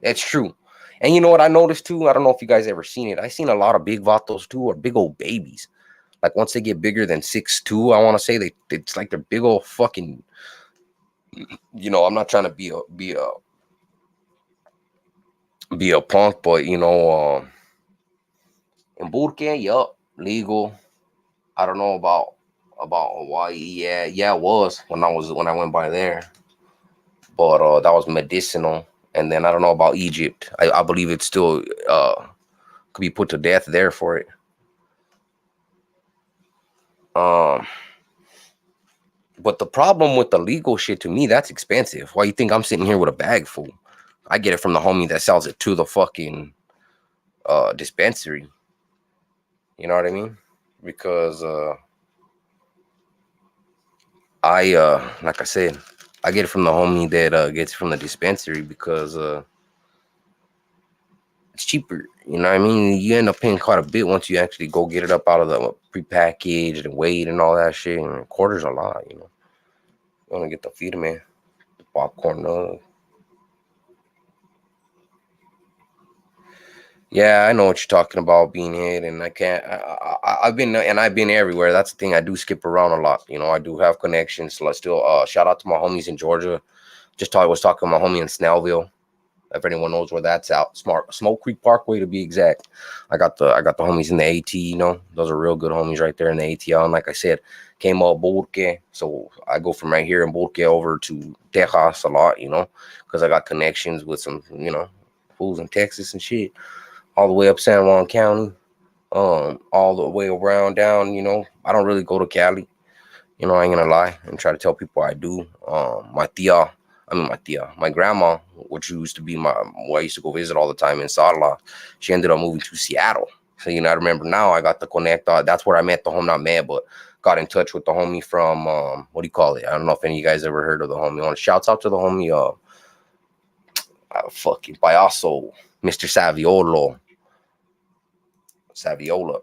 That's true. And you know what I noticed too? I don't know if you guys ever seen it. I seen a lot of big vatos too, or big old babies. Like once they get bigger than 6'2", I want to say it's like they're big old fucking. I'm not trying to be a punk, but In Burke, yup, legal. I don't know about Hawaii. Yeah, it was when I went by there, but that was medicinal. And then I don't know about Egypt. I believe it's still could be put to death there for it. Um, but the problem with the legal shit to me, that's expensive. Why you think I'm sitting here with a bag full? I get it from the homie that sells it to the fucking dispensary. You know what I mean? Because I like I said, I get it from the homie that gets it from the dispensary because it's cheaper. You know what I mean? You end up paying quite a bit once you actually go get it up out of the prepackaged and weighed and all that shit. And a quarter's a lot, you know. You want to get the feeder man, the popcorn nug. Yeah, I know what you're talking about, Beanhead, and I can't. I've been everywhere. That's the thing. I do skip around a lot. You know, I do have connections. So let's still shout out to my homies in Georgia. Was talking to my homie in Snellville. If anyone knows where that's out, Smoke Creek Parkway to be exact. I got the homies in the AT. You know, those are real good homies right there in the ATL. And like I said, came up Burke, so I go from right here in Burke over to Texas a lot. You know, because I got connections with some fools in Texas and shit, all the way up San Juan County, all the way around down. You know, I don't really go to Cali. You know, I ain't gonna lie and try to tell people I do. My grandma, which used to be who I used to go visit all the time in Sala, she ended up moving to Seattle. So, I remember now I got the connect. That's where I met the homie, not met, but got in touch with the homie from, what do you call it? I don't know if any of you guys ever heard of the homie. Shouts out to the homie, fucking Payaso, Mr. Saviola.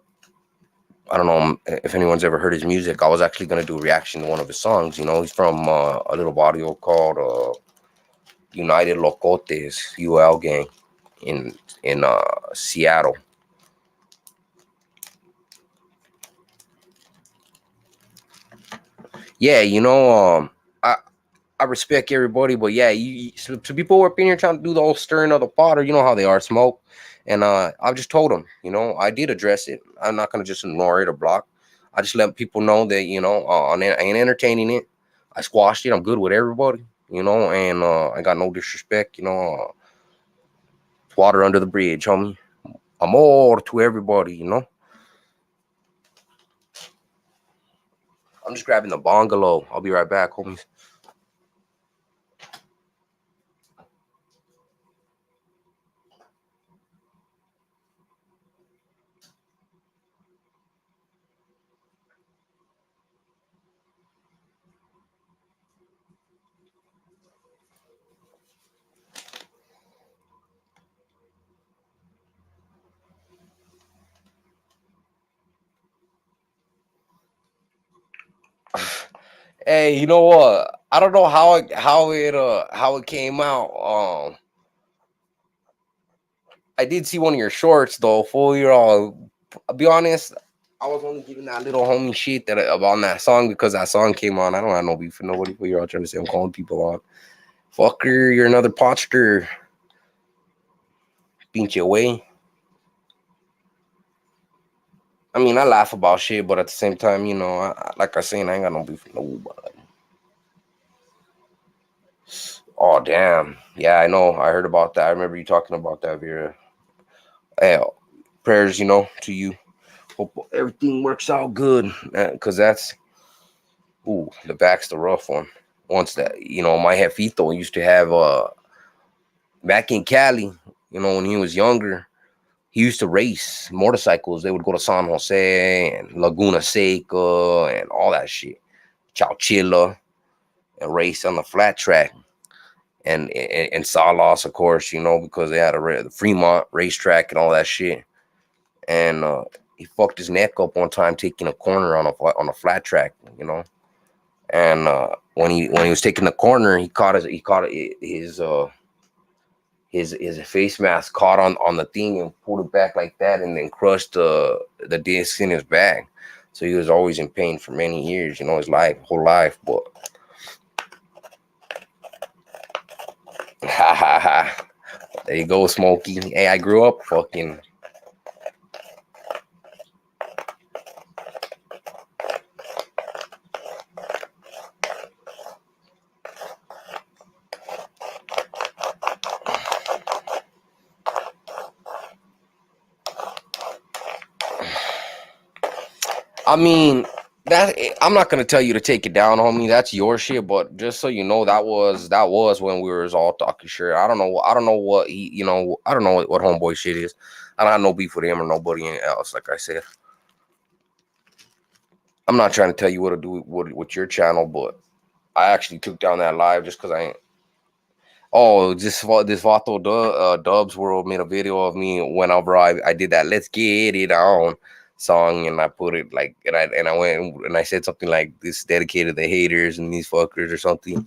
I don't know if anyone's ever heard his music. I was actually going to do a reaction to one of his songs. He's from a little barrio called United Locotes, UL gang in Seattle. Yeah, I respect everybody, but yeah, so people who are up in here trying to do the whole stirring of the pot, or you know how they are, smoke. And I've just told them, I did address it. I'm not gonna just ignore it or block. I just let people know that I ain't entertaining it. I squashed it. I'm good with everybody, and I got no disrespect. Water under the bridge, homie. Amor to everybody. I'm just grabbing the bungalow. I'll be right back, homies. Hey, you know what? I don't know how it came out. I did see one of your shorts though. Full year all. I'll be honest. I was only giving that little homie shit about that song because that song came on. I don't have no beef for nobody. But you're all trying to say I'm calling people on. Fucker, you're another potster. Pinche away. I mean, I laugh about shit, but at the same time, like I said, I ain't got no beef for nobody. Oh damn. Yeah, I know. I heard about that. I remember you talking about that, Vera. Hey, prayers, to you. Hope everything works out good, because the back's the rough one. Once that, my jefito used to have back in Cali, when he was younger, he used to race motorcycles. They would go to San Jose and Laguna Seca and all that shit, Chowchilla, and race on the flat track. And Salas, of course, because they had the Fremont racetrack and all that shit. And he fucked his neck up one time taking a corner on a flat track, And when he was taking the corner, he caught his face mask caught on the thing and pulled it back like that, and then crushed the disc in his back. So he was always in pain for many years, his whole life. But there you go, Smokey. Hey, I grew up fucking I mean, that I'm not gonna tell you to take it down, homie. That's your shit. But just so you know, that was when we was all talking shit. I don't know. I don't know what he. I don't know what homeboy shit is. I don't have no beef with him or nobody else. Like I said, I'm not trying to tell you what to do with your channel, but I actually took down that live just because I ain't. Oh, this Vato Dubs World made a video of me whenever I did that "Let's Get It On" song, and I put it like, and I went and I said something like, "This is dedicated to the haters and these fuckers" or something.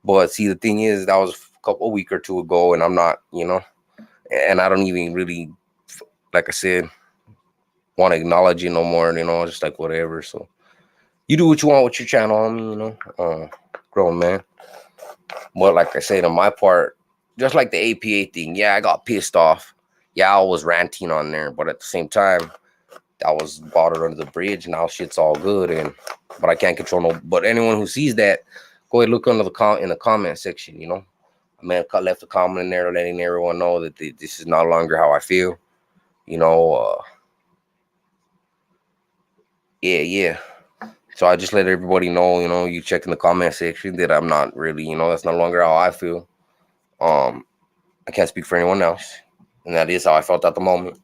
But see, the thing is, that was a week or two ago, and I'm not, and I don't even really, like I said, want to acknowledge it no more. Just like whatever. So you do what you want with your channel, homie. Grown man. But like I said, on my part, just like the APA thing, yeah, I got pissed off. Yeah, I was ranting on there, but at the same time, that was water under the bridge. Now shit's all good, but I can't control no. But anyone who sees that, go ahead look under in the comment section. I mean, I left a comment in there letting everyone know that this is no longer how I feel. Yeah, yeah. So I just let everybody know, you check in the comment section that I'm not really, that's no longer how I feel. I can't speak for anyone else, and that is how I felt at the moment.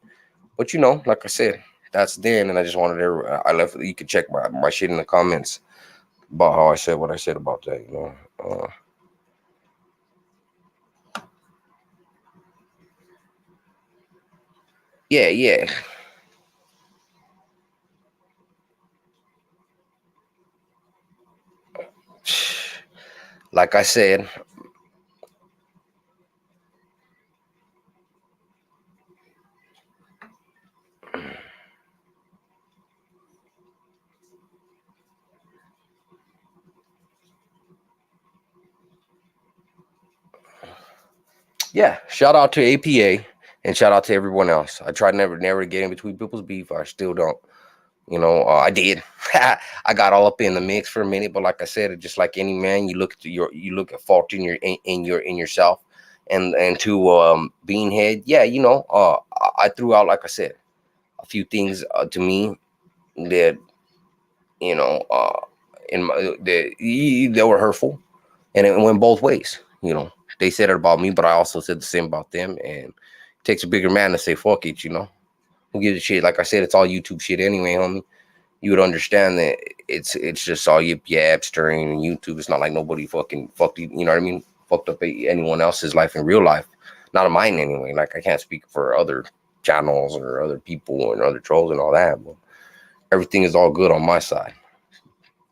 But like I said, that's then, and I just wanted to. I left. You can check my shit in the comments about how I said what I said about that. Yeah, yeah. Like I said, yeah. Shout out to APA and shout out to everyone else. I try never to get in between people's beef. I still don't. I did. I got all up in the mix for a minute, but like I said, just like any man, you look at fault in yourself, and to being head. Yeah, I threw out, like I said, a few things to me that you know in my that were hurtful, and it went both ways. They said it about me, but I also said the same about them, and it takes a bigger man to say fuck it. Who gives a shit? Like I said, it's all YouTube shit anyway, homie. You would understand that it's just all yip yap stirring and YouTube. It's not like nobody fucking fucked you. You know what I mean? Fucked up anyone else's life in real life, not of mine anyway. Like I can't speak for other channels or other people and other trolls and all that. But everything is all good on my side.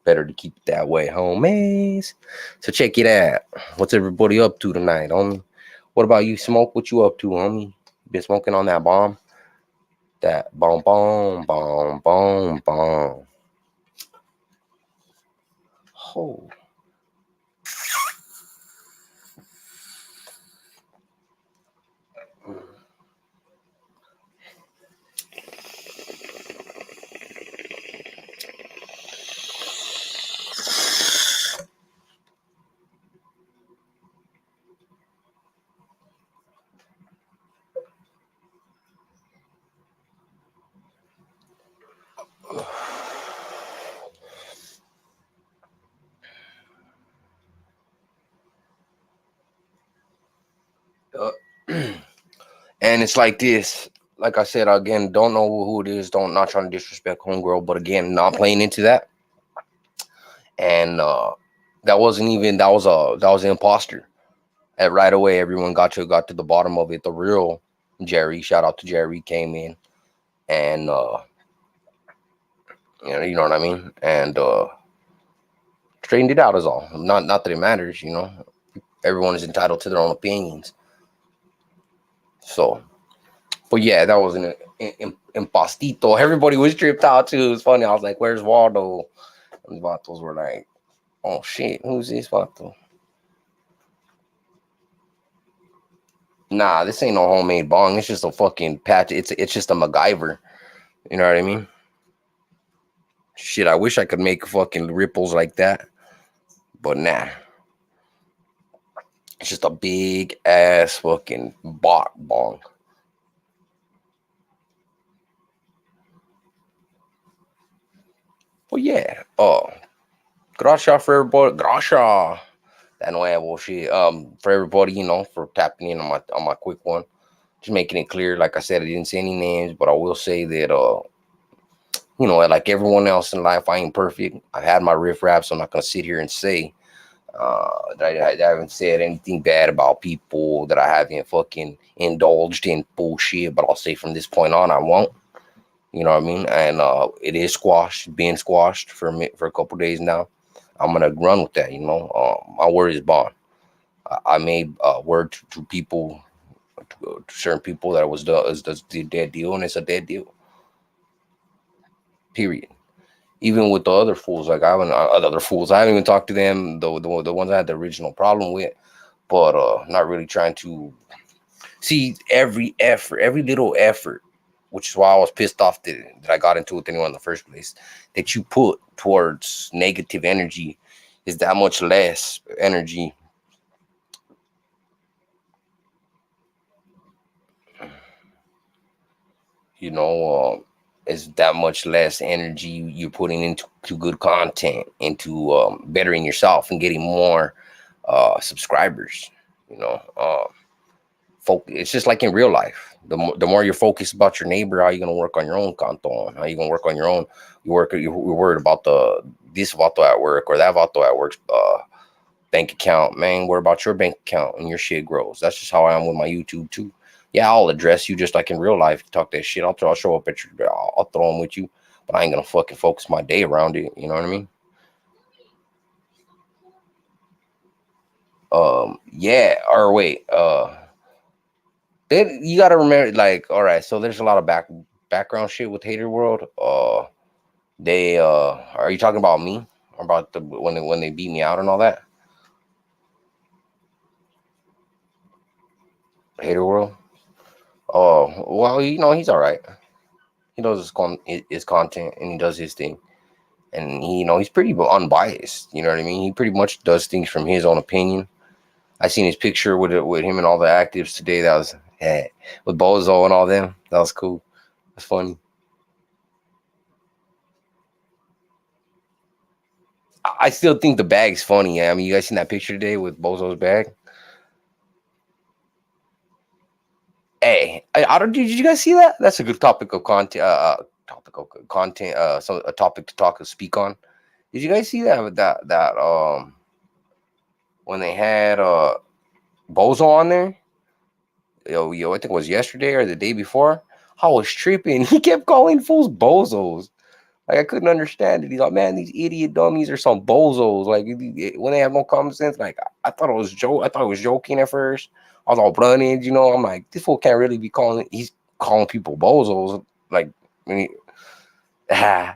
Better to keep it that way, homies. So check it out. What's everybody up to tonight, homie? What about you, Smoke? What you up to, homie? Been smoking on that bomb? That bomb, bomb, bomb, bomb, bomb. Oh. Uh, and it's like this. Like I said, again, don't know who it is. Don't not trying to disrespect homegirl, but again, not playing into that. And that wasn't even that was an imposter. And right away, everyone got to the bottom of it. The real Jerry, shout out to Jerry, came in and you know what I mean, and straightened it out is all. Not that it matters, Everyone is entitled to their own opinions. So, but yeah, that was an impostito. Everybody was tripped out too. It was funny. I was like, "Where's Waldo?" And the vatos were like, "Oh shit, who's this vato?" Nah, this ain't no homemade bong. It's just a fucking patch. It's just a MacGyver. You know what I mean? Shit, I wish I could make fucking ripples like that, but nah. It's just a big ass fucking bong. Well, yeah. Gracias for everybody. Gracias. That nuevo shit. For everybody, for tapping in on my quick one. Just making it clear. Like I said, I didn't say any names, but I will say that like everyone else in life, I ain't perfect. I've had my riff raps, so I'm not gonna sit here and say that I haven't said anything bad about people, that I haven't fucking indulged in bullshit. But I'll say from this point on, I won't. You know what I mean? And it is squashed, being squashed for a couple days now. I'm gonna run with that. My word is bond. I made word to people, to certain people, that it was the dead deal, and it's a dead deal. Period. Even with the other fools, like I haven't other fools, I haven't even talked to them. The ones I had the original problem with, but not really trying to see every little effort, which is why I was pissed off that I got into it with anyone in the first place. That you put towards negative energy is that much less energy. You know, is that much less energy you're putting into good content, into bettering yourself and getting more subscribers. You know, it's just like in real life. The more you're focused about your neighbor, how you gonna work on your own content? How you gonna work on your own? You're worried about this vato at work or that vato at work bank account, man. Worry about your bank account and your shit grows. That's just how I am with my YouTube too. Yeah, I'll address you just like in real life. Talk that shit. I'll show up at your. I'll throw them with you, but I ain't gonna fucking focus my day around it. You know what I mean? Yeah. Or wait. You gotta remember, like, all right. So there's a lot of background shit with Hater World. They are you talking about me? Or about when they beat me out and all that? Hater World. Oh well, he's all right. He does his content and he does his thing, and he's pretty unbiased. You know what I mean? He pretty much does things from his own opinion. I seen his picture with him and all the actives today. That was with Bozo and all them. That was cool. That's funny. I still think the bag's funny. I mean, you guys seen that picture today with Bozo's bag? Hey, I don't. Did you guys see that? That's a good topic of content. Topic of content. A topic to speak on. Did you guys see that when they had Bozo on there? I think it was yesterday or the day before. I was tripping. He kept calling fools bozos. Like I couldn't understand it. He's like, man, these idiot dummies are some bozos. Like when they have no common sense. Like I thought it was joke. I thought it was joking at first. I was all running, I'm like, this fool can't really be calling. He's calling people bozos. Like, I mean, yeah.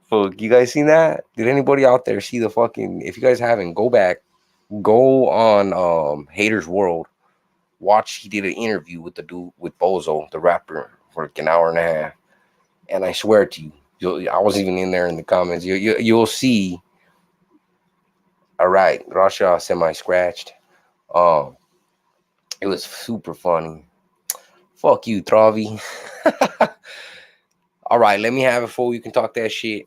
Fuck, you guys seen that? Did anybody out there see the fucking? If you guys haven't, go back, go on Haters World. Watch, he did an interview with the dude with Bozo, the rapper, for like an hour and a half. And I swear to you, I wasn't even in there in the comments. You'll see. All right, Rasha semi scratched. Um, it was super funny. Fuck you, Travi. All right, let me have it for you can talk that shit.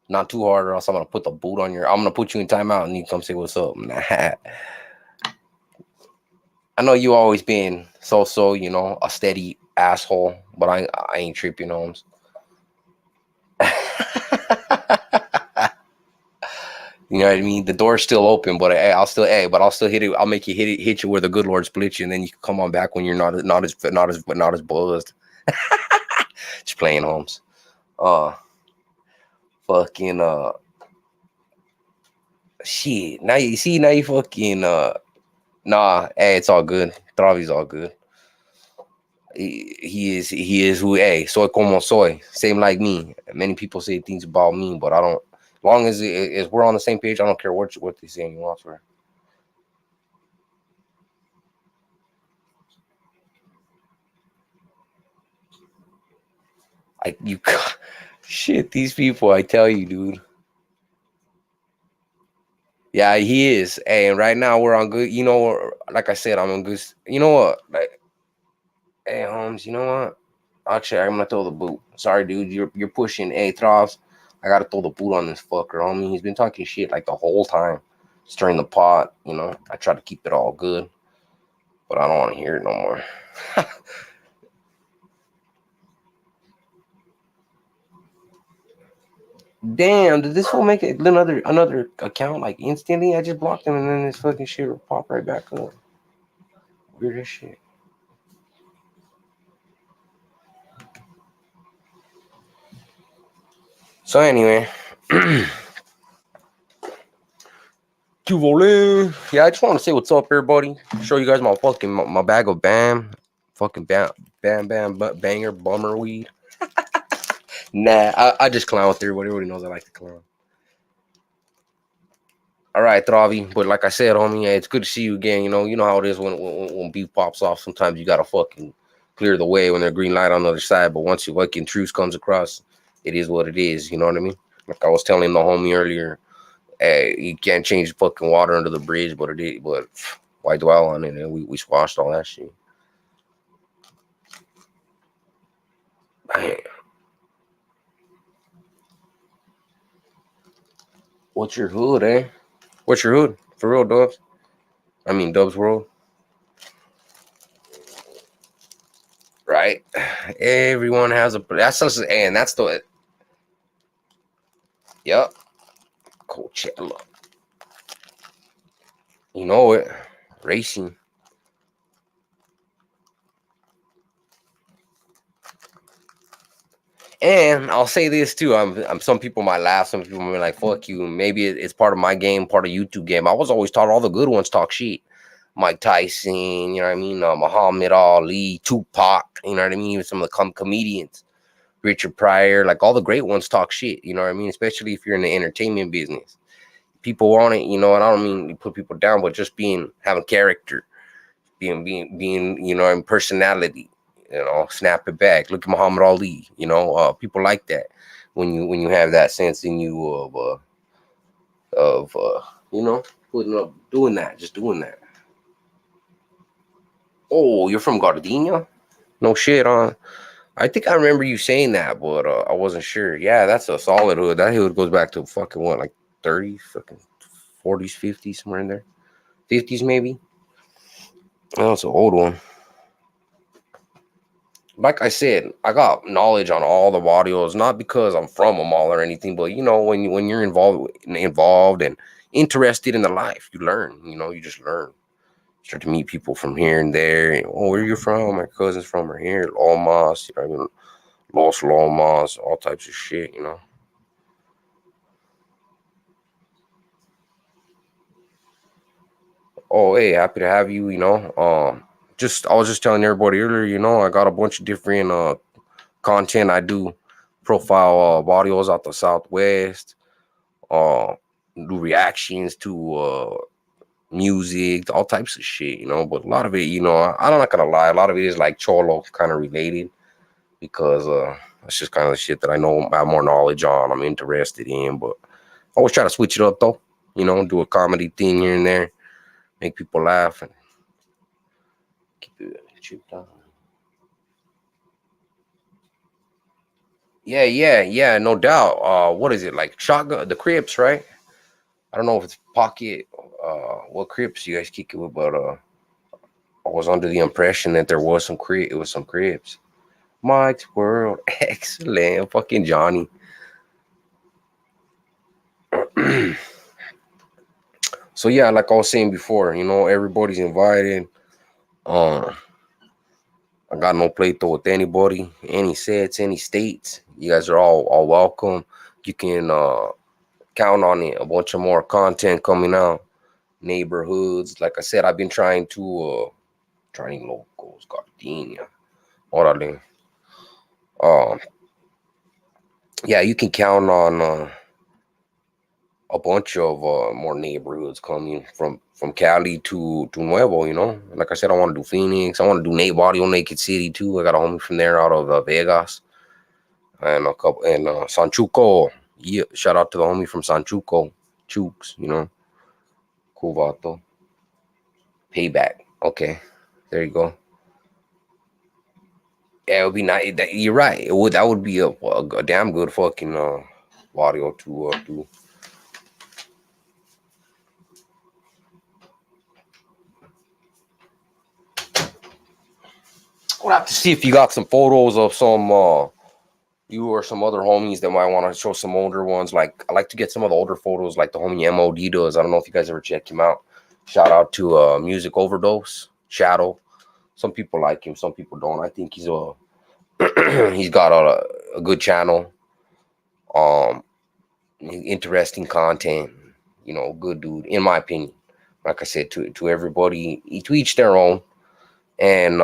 Not too hard, or else I'm gonna put the boot on your. I'm gonna put you in timeout, and you come say what's up. I know you always been so, a steady asshole, but I ain't tripping, Holmes. You know what I mean? The door's still open, but I'll still hit it. I'll make you hit you where the good Lord split you, and then you can come on back when you're not as buzzed. Just playing, Holmes. Uh, fucking shit. Now you fucking nah. Hey, it's all good. Travi's all good. He is who, hey, soy como soy, same like me. Many people say things about me, but I don't. As long as we're on the same page, I don't care what they say anymore. Elsewhere. You shit, these people, I tell you, dude. Yeah, he is. Hey, and right now we're on good. Like I said, I'm on good. You know what? Like, hey, Holmes. You know what? Actually, I'm gonna throw the boot. Sorry, dude. You're pushing A Throbs. I gotta throw the boot on this fucker, homie. He's been talking shit like the whole time, stirring the pot. You know, I try to keep it all good, but I don't want to hear it no more. Damn, did this fool make another account like instantly? I just blocked him and then this fucking shit will pop right back up. Weird as shit. So anyway, yeah, I just want to say what's up, everybody. Show you guys my fucking my bag of fucking banger bummer weed. Nah, I just clown with everybody. Everybody knows I like to clown. All right, Travi. But like I said, homie, yeah, it's good to see you again. You know how it is when beef pops off. Sometimes you gotta fucking clear the way when there's green light on the other side. But once your fucking truth comes across, it is what it is. You know what I mean? Like I was telling the homie earlier, hey, you can't change fucking water under the bridge, but it is. But why dwell on it? And we squashed all that shit. Man, what's your hood, eh? What's your hood? For real, Dubs? I mean, Dubs World. Right? Everyone has a. That's just, and that's the. Yep. Coachella. You know it. Racing. And I'll say this too. I'm some people might laugh. Some people might be like, "Fuck you." Maybe it's part of my game, part of YouTube game. I was always taught all the good ones talk shit. Mike Tyson, you know what I mean? Muhammad Ali, Tupac, you know what I mean? Even some of the comedians, Richard Pryor, like all the great ones talk shit. You know what I mean? Especially if you're in the entertainment business. People want it, you know. And I don't mean to put people down, but just having character, being, you know, in personality. You know, snap it back. Look at Muhammad Ali. You know, people like that when you have that sense in you of you know, putting up, doing that, just doing that. Oh, you're from Gardenia? No shit, on. I think I remember you saying that, but I wasn't sure. Yeah, that's a solid hood. That hood goes back to fucking what, like 30s, fucking 40s, 50s, somewhere in there, 50s maybe. Oh, it's an old one. Like I said, I got knowledge on all the audios, not because I'm from them all or anything, but you know, when you're involved and interested in the life, you learn. You know, you just learn. Start to meet people from here and there. And, oh, where you from? My cousin's from here, Lomas, you know, I mean, Los Lomas, all types of shit. You know. Oh, hey, happy to have you. You know, just I was just telling everybody earlier. You know, I got a bunch of different content. I do profile audios out the Southwest. Uh, do reactions to music, all types of shit, you know. But a lot of it, you know, I'm not gonna lie, a lot of it is like cholo kind of related because that's just kind of the shit that I know I have more knowledge on. I'm interested in, but I always try to switch it up though, you know, do a comedy thing here and there, make people laugh and keep it cheap down. Yeah, no doubt. What is it like? Shotgun, the Crips, right? I don't know if it's Pocket, what Crips you guys kick it with, but I was under the impression that there was some Crip. It was some Crips. Mike's World, excellent, fucking Johnny. So yeah, like I was saying before, you know, everybody's invited. Um, I got no pleito with anybody, any sets, any states. You guys are all welcome. You can count on it. A bunch of more content coming out. Neighborhoods, like I said, I've been trying to trying locals, Gardenia. Orale. Um, yeah, you can count on a bunch of more neighborhoods coming from Cali to Nuevo. You know, like I said, I want to do Phoenix. I want to do Nate Audio Naked City too. I got a homie from there out of Vegas and a couple and Sanchuco. Yeah, shout out to the homie from Sanchuco, Chooks. You know, cool vato. Payback. Okay, there you go. Yeah, it would be nice. You're right. It would. That would be a damn good fucking audio to do. We'll have to see if you got some photos of some you or some other homies that might want to show some older ones. Like I like to get some of the older photos, like the homie MOD does. I don't know if you guys ever check him out. Shout out to Music Overdose Shadow. Some people like him, some people don't. I think he's a he's got a good channel. Um, interesting content. You know, good dude in my opinion. Like I said, to everybody, to each their own, and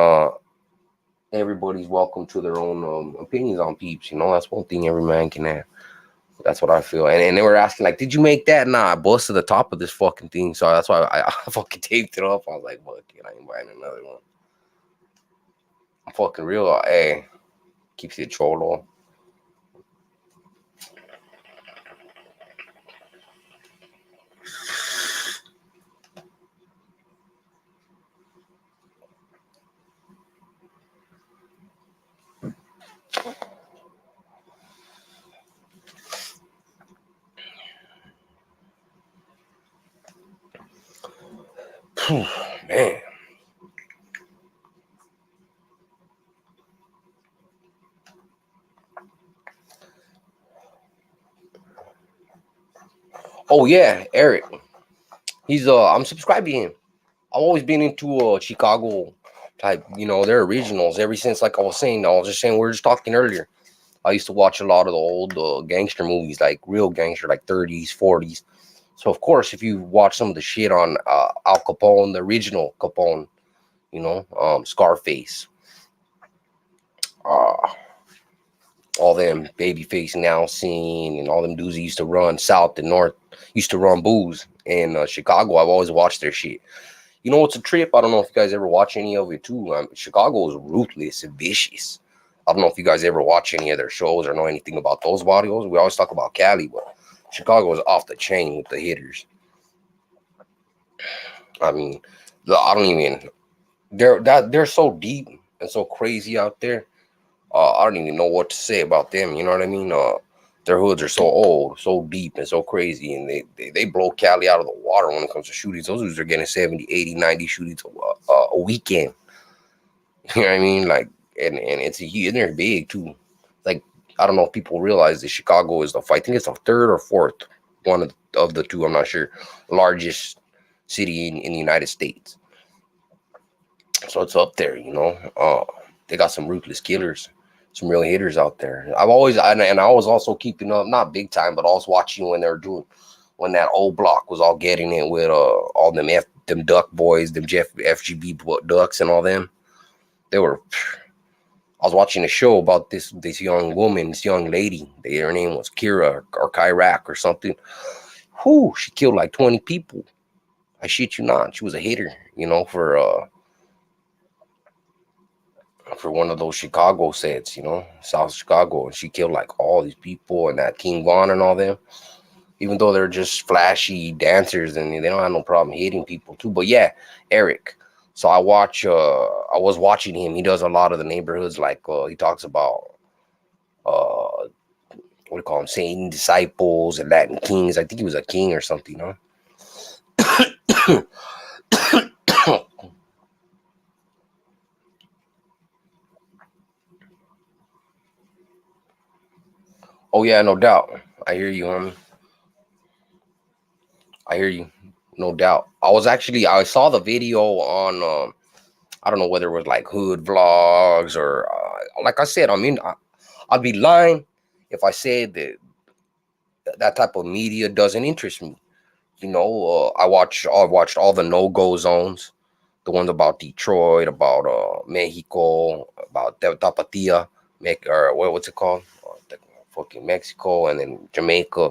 everybody's welcome to their own opinions on peeps. You know, that's one thing every man can have. That's what I feel. And they were asking, like, did you make that? Nah, I busted the top of this fucking thing. So that's why I fucking taped it up. I was like, fuck it, I ain't buying another one. I'm fucking real. Hey, keeps it cholo. Man. Oh yeah, Eric. He's I'm subscribed to him. I've always been into Chicago type, you know, their originals ever since, like I was just saying, we were just talking earlier. I used to watch a lot of the old gangster movies, like real gangster, like 30s, 40s. So of course, if you watch some of the shit on Al Capone, the original Capone, you know, Scarface, uh, all them Babyface now scene and all them dudes that used to run south and north, used to run booze in Chicago. I've always watched their shit. You know what's a trip? I don't know if you guys ever watch any of it too. Chicago is ruthless and vicious. I don't know if you guys ever watch any of their shows or know anything about those audios. We always talk about Cali, but Chicago is off the chain with the hitters. I mean, I don't even. They're so deep and so crazy out there. I don't even know what to say about them. You know what I mean? Their hoods are so old, so deep, and so crazy, and they blow Cali out of the water when it comes to shootings. Those dudes are getting 70, 80, 90 shootings a weekend. You know what I mean? Like, and it's and they're big too. Like, I don't know if people realize that Chicago is I think it's the third or fourth one of the two. I'm not sure. Largest city in the United States. So it's up there, you know. They got some ruthless killers, some real hitters out there. And I was also keeping up, not big time, but I was watching when they were doing when that old block was all getting it with all them Duck boys, them FGB Ducks and all them. They were. I was watching a show about this young woman, this young lady. Her name was Kira or Kyrak or something. Whoo, she killed like 20 people. I shit you not. She was a hitter, you know, for one of those Chicago sets, you know, South Chicago, and she killed like all these people and that King Von and all them. Even though they're just flashy dancers and they don't have no problem hitting people too. But yeah, Eric. So I was watching him. He does a lot of the neighborhoods, like he talks about what do you call him, Satan disciples and Latin kings. I think he was a king or something, huh? Oh yeah, no doubt. I hear you, homie. I hear you, no doubt. I saw the video on I don't know whether it was like hood vlogs or like I said, I'd be lying if I said that that type of media doesn't interest me. You know, I watched all the no go zones, the ones about Detroit, about Mexico, about Tapatia, or what's it called, fucking Mexico, and then Jamaica.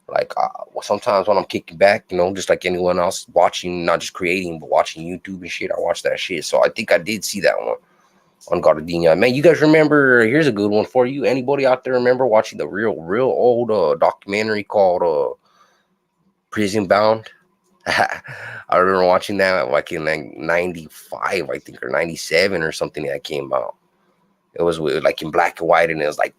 Like sometimes when I'm kicking back, you know, just like anyone else watching, not just creating, but watching YouTube and shit, I watch that shit. So I think I did see that one on Gardenia. Man, you guys remember? Here's a good one for you. Anybody out there remember watching the real old documentary called Prison Bound? I remember watching that like in like 95, I think, or 97 or something that came out. It was like in black and white, and it was like,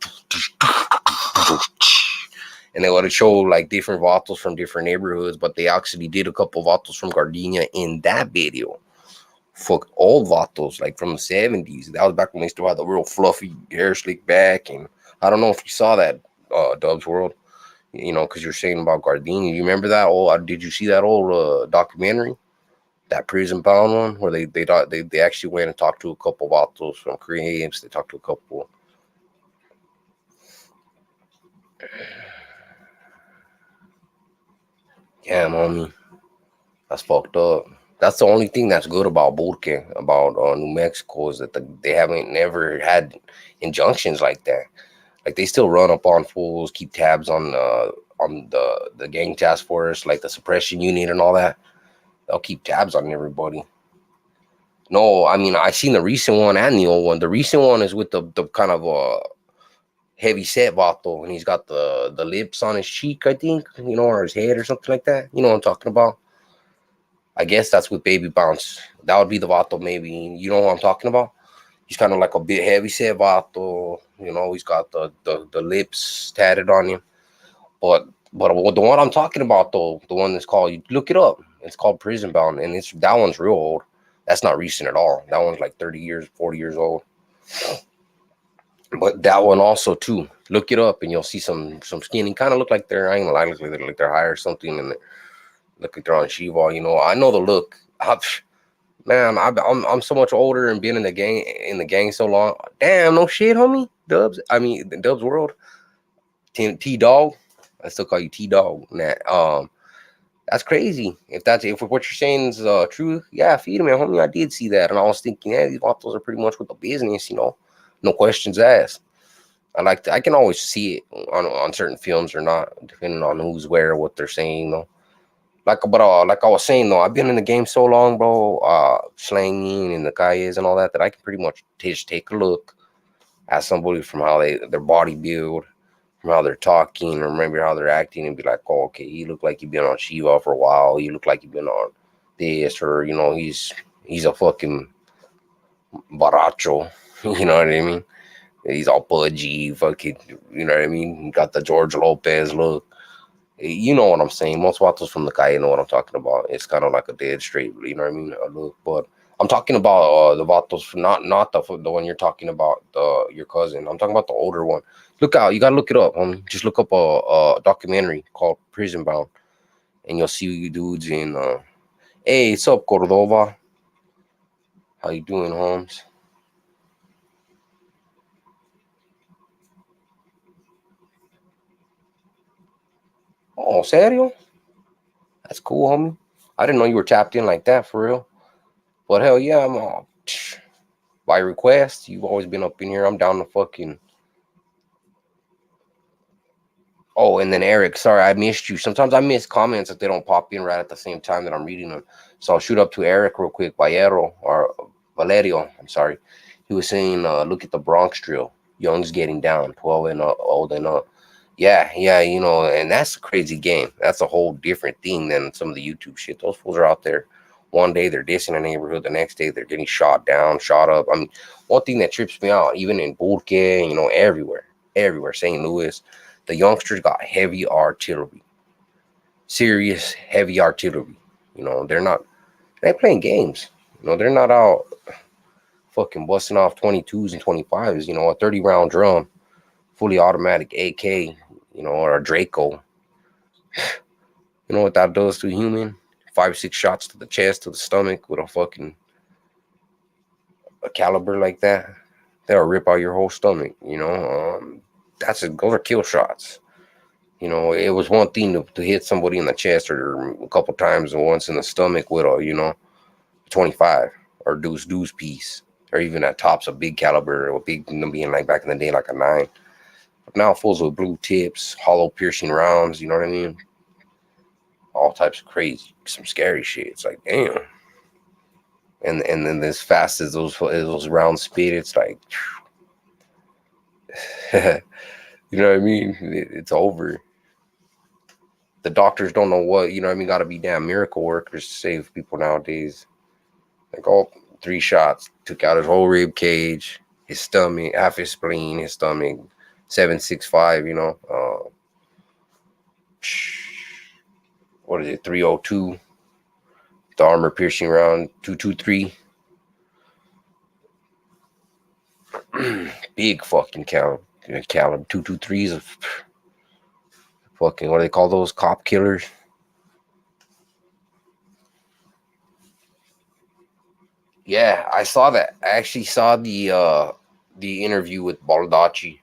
and they would have showed like different vatos from different neighborhoods, but they actually did a couple vatos from Gardenia in that video. Fuck, old vatos like from the 70s. That was back when they still had the real fluffy hair slick back, and I don't know if you saw that, Dubs World. You know, because you're saying about Gardenia. You remember that old? Did you see that old documentary? That prison bound one where they actually went and talked to a couple vatos from Creams. They talked to a couple. Yeah, mommy, that's fucked up. That's the only thing that's good about Burke, about New Mexico, is that they haven't never had injunctions like that. Like they still run up on fools, keep tabs on the gang task force, like the suppression unit and all that. They'll keep tabs on everybody. No, I mean I seen the recent one and the old one. The recent one is with the kind of heavy set vato, and he's got the lips on his cheek, I think, you know, or his head or something like that. You know what I'm talking about? I guess that's with Baby Bounce. That would be the vato, maybe. You know what I'm talking about? He's kind of like a bit heavy set vato. You know, he's got the lips tatted on him. But the one I'm talking about though, the one that's called, you look it up. It's called Prison Bound, and it's that one's real old. That's not recent at all. That one's like 30 years, 40 years old. But that one also too. Look it up, and you'll see some skinny. Kind of look like they're, I ain't gonna lie, look like they're high or something, and look like they're on Shiva. You know, I know the look. Man, I'm so much older and been in the gang so long. Damn, no shit, homie. Dubs. I mean, Dubs World. T Dog. I still call you T Dog. Nah, that's crazy. If what you're saying is true, yeah, feed him, man, homie. I did see that, and I was thinking, yeah, these vatos are pretty much with the business, you know, no questions asked. I can always see it on certain films or not, depending on who's where, what they're saying, you know. Like I was saying though, I've been in the game so long, bro, slanging and the calles and all that I can pretty much just take a look at somebody from how their body build, from how they're talking, or remember how they're acting, and be like, oh, okay, he looked like he been on Shiva for a while. He looked like he been on this, or you know, he's a fucking baracho. You know what I mean? He's all pudgy, fucking. You know what I mean? He got the George Lopez look. You know what I'm saying? Most vatos from the calle know what I'm talking about. It's kind of like a dead straight, you know what I mean? A look, but I'm talking about the vatos, not the one you're talking about, your cousin. I'm talking about the older one. Look out, you gotta look it up, homie. Just look up a documentary called Prison Bound, and you'll see you dudes in. Hey, what's up, Cordova? How you doing, Holmes? Oh, serio? That's cool, homie. I didn't know you were tapped in like that for real. But hell yeah, I'm all by request. You've always been up in here. I'm down to fucking. Oh, and then Eric, sorry, I missed you. Sometimes I miss comments if they don't pop in right at the same time that I'm reading them. So I'll shoot up to Eric real quick, Vallero, or Valerio. I'm sorry. He was saying, look at the Bronx drill. Young's getting down, 12 and up, old and up. Yeah, you know, and that's a crazy game. That's a whole different thing than some of the YouTube shit. Those fools are out there. One day they're dissing a neighborhood, the next day they're getting shot down, shot up. I mean, one thing that trips me out, even in Burke, you know, everywhere, St. Louis, the youngsters got heavy artillery, serious heavy artillery. You know, they ain't playing games. You know, they're not out fucking busting off 22s and 25s. You know, a 30-round drum, fully automatic AK, you know, or a Draco. You know what that does to a human? 5, 6 shots to the chest, to the stomach with a caliber like that. That'll rip out your whole stomach. You know, those are kill shots. You know, it was one thing to hit somebody in the chest or a couple times and once in the stomach with a, you know, 25 or deuce piece, or even at tops a big caliber, or big, being like back in the day like a 9. But now fools with blue tips, hollow piercing rounds. You know what I mean? All types of crazy, some scary shit. It's like damn. And then as fast as those rounds spit, it's like, you know what I mean? It's over. The doctors don't know what, you know what I mean? Got to be damn miracle workers to save people nowadays. Like, oh, 3 shots, took out his whole rib cage. his stomach, half his spleen, his stomach, 7.65. What is it? 302. The armor piercing round 223. Big fucking caliber 223s of fucking, what do they call those, cop killers? Yeah, I saw that. I actually saw the interview with Baldacci.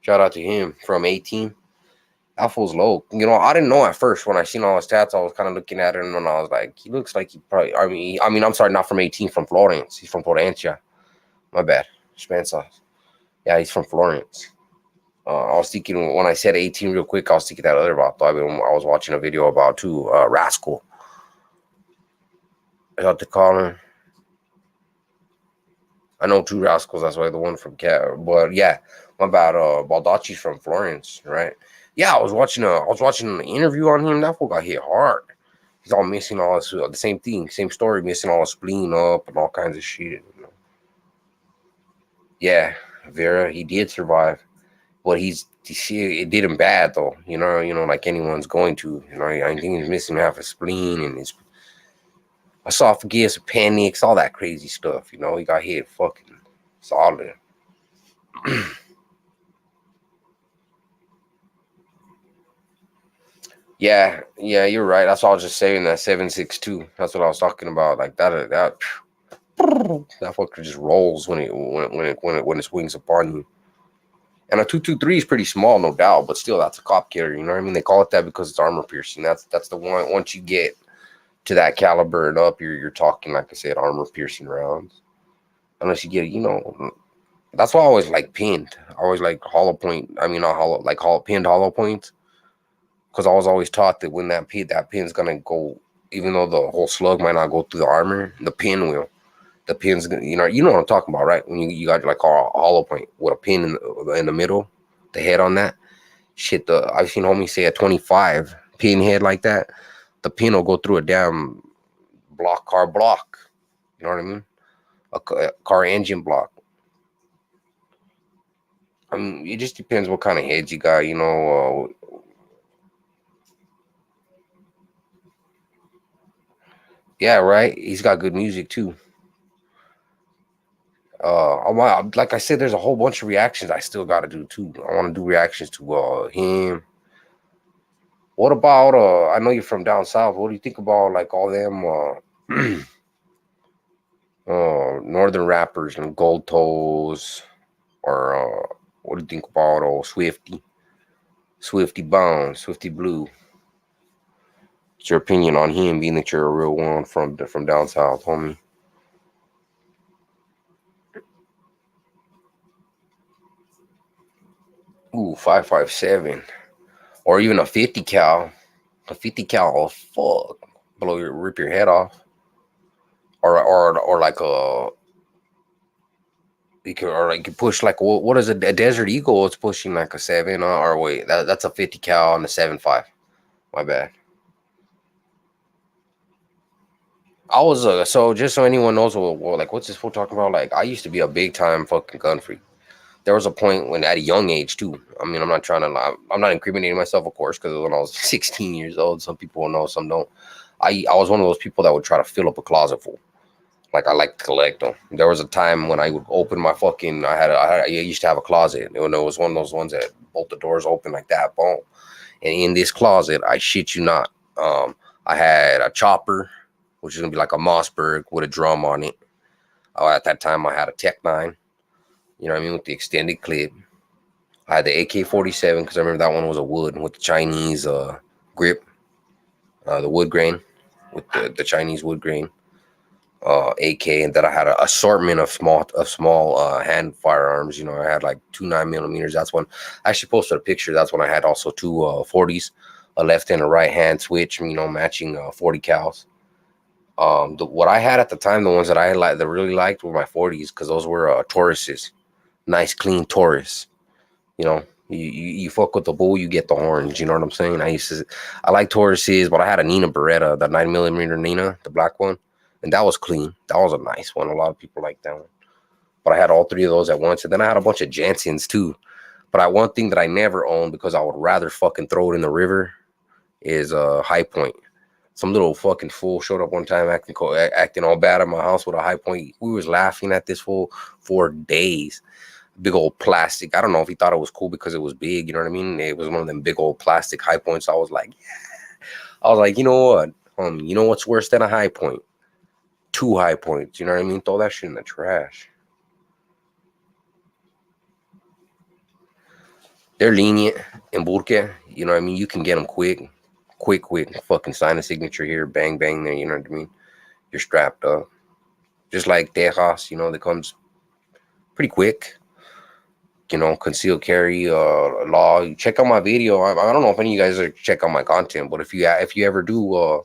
Shout out to him from 18. That fool's low. I didn't know at first when I seen all his stats. I was kind of looking at him and I was like, he looks like he probably. I'm sorry, not from 18, from Florence. He's from Florencia. My bad, Spencer. Yeah, he's from Florence. I was thinking when I said 18 real quick, I was thinking that other about. I was watching a video about too. Rascal. I got to call him. I know two Rascals. That's why the one from Cat. But yeah, my bad. Baldacci's from Florence, right? Yeah, I was watching an interview on him. That fool got hit hard. He's all missing all his, the same thing, same story, missing all his spleen up and all kinds of shit. Yeah, Vera, he did survive, but it did him bad though. Like anyone's going to. I think he's missing half his spleen and his esophagus, appendix, all that crazy stuff. He got hit fucking solid. Yeah, you're right. That's what I was just saying. That 7.62. That's what I was talking about. Like that fucker just rolls when it swings upon you. And a 223 is pretty small, no doubt, but still, that's a cop killer. You know what I mean? They call it that because it's armor piercing. That's the one. Once you get to that caliber and up, you're talking, like I said, armor piercing rounds. Unless you get, that's why I always like pinned. I always like hollow point. I mean, not hollow, like pinned hollow points. Because I was always taught that when that pin's gonna go, even though the whole slug might not go through the armor, the pin will. The pin's gonna, you know what I'm talking about, right? When you got like a hollow point with a pin in the middle, the head on that shit. I've seen homies say a 25 pin head like that. The pin will go through a damn car block. You know what I mean? A car engine block. I mean, it just depends what kind of heads you got. Yeah, right. He's got good music too. Like I said, there's a whole bunch of reactions I still got to do too. I want to do reactions to him. What about I know you're from down south. What do you think about like all them northern rappers and Gold Toes, or what do you think about Swifty Bone, Swifty Blue? What's your opinion on him, being that you're a real one from down south, homie? Ooh, 5.57, or even a 50 cal. A 50 cal, oh, fuck, rip your head off. Or like you push like what is a Desert Eagle? It's pushing like a 7, or wait, that's a 50 cal on the 7.5. My bad. I was so just so anyone knows like what's this fool talking about? Like I used to be a big time fucking gun freak. There was a point when at a young age too. I mean, I'm not incriminating myself, of course, because when I was 16 years old, some people will know, some don't. I was one of those people that would try to fill up a closet full. Like I like to collect them. There was a time when I would open my fucking. I used to have a closet. It was one of those ones that both the doors open like that. Boom. And in this closet, I shit you not, I had a chopper, which is gonna be like a Mossberg with a drum on it. At that time, I had a Tech 9. You know what I mean, with the extended clip. I had the AK-47 because I remember that one was a wood with the Chinese grip, the wood grain with the Chinese wood grain. AK, and then I had an assortment of small hand firearms. I had like 2 9mm. That's when I actually posted a picture. That's when I had also 2 40s, a left and a right hand switch. Matching 40 cals. What I had at the time, the ones that that really liked were my 40s, because those were Tauruses, nice clean Taurus. You fuck with the bull, you get the horns. You know what I'm saying? I like Tauruses, but I had a Nina Beretta, the 9mm Nina, the black one. And that was clean. That was a nice one. A lot of people like that one. but I had all three of those at once. And then I had a bunch of Jansens too. But one thing that I never owned because I would rather fucking throw it in the river is High Point. Some little fucking fool showed up one time acting all bad at my house with a High Point. We was laughing at this fool for days. Big old plastic. I don't know if he thought it was cool because it was big. You know what I mean? It was one of them big old plastic High Points. I was like, you know what? You know what's worse than a High Point? 2 High Points. You know what I mean? Throw that shit in the trash. They're lenient in Burke. You know what I mean? You can get them quick. Fucking sign a signature here. Bang, bang there. You know what I mean? You're strapped up. Just like Tejas, you know, that comes pretty quick. You know, concealed carry law. Check out my video. I don't know if any of you guys are check out my content, but if you ever do,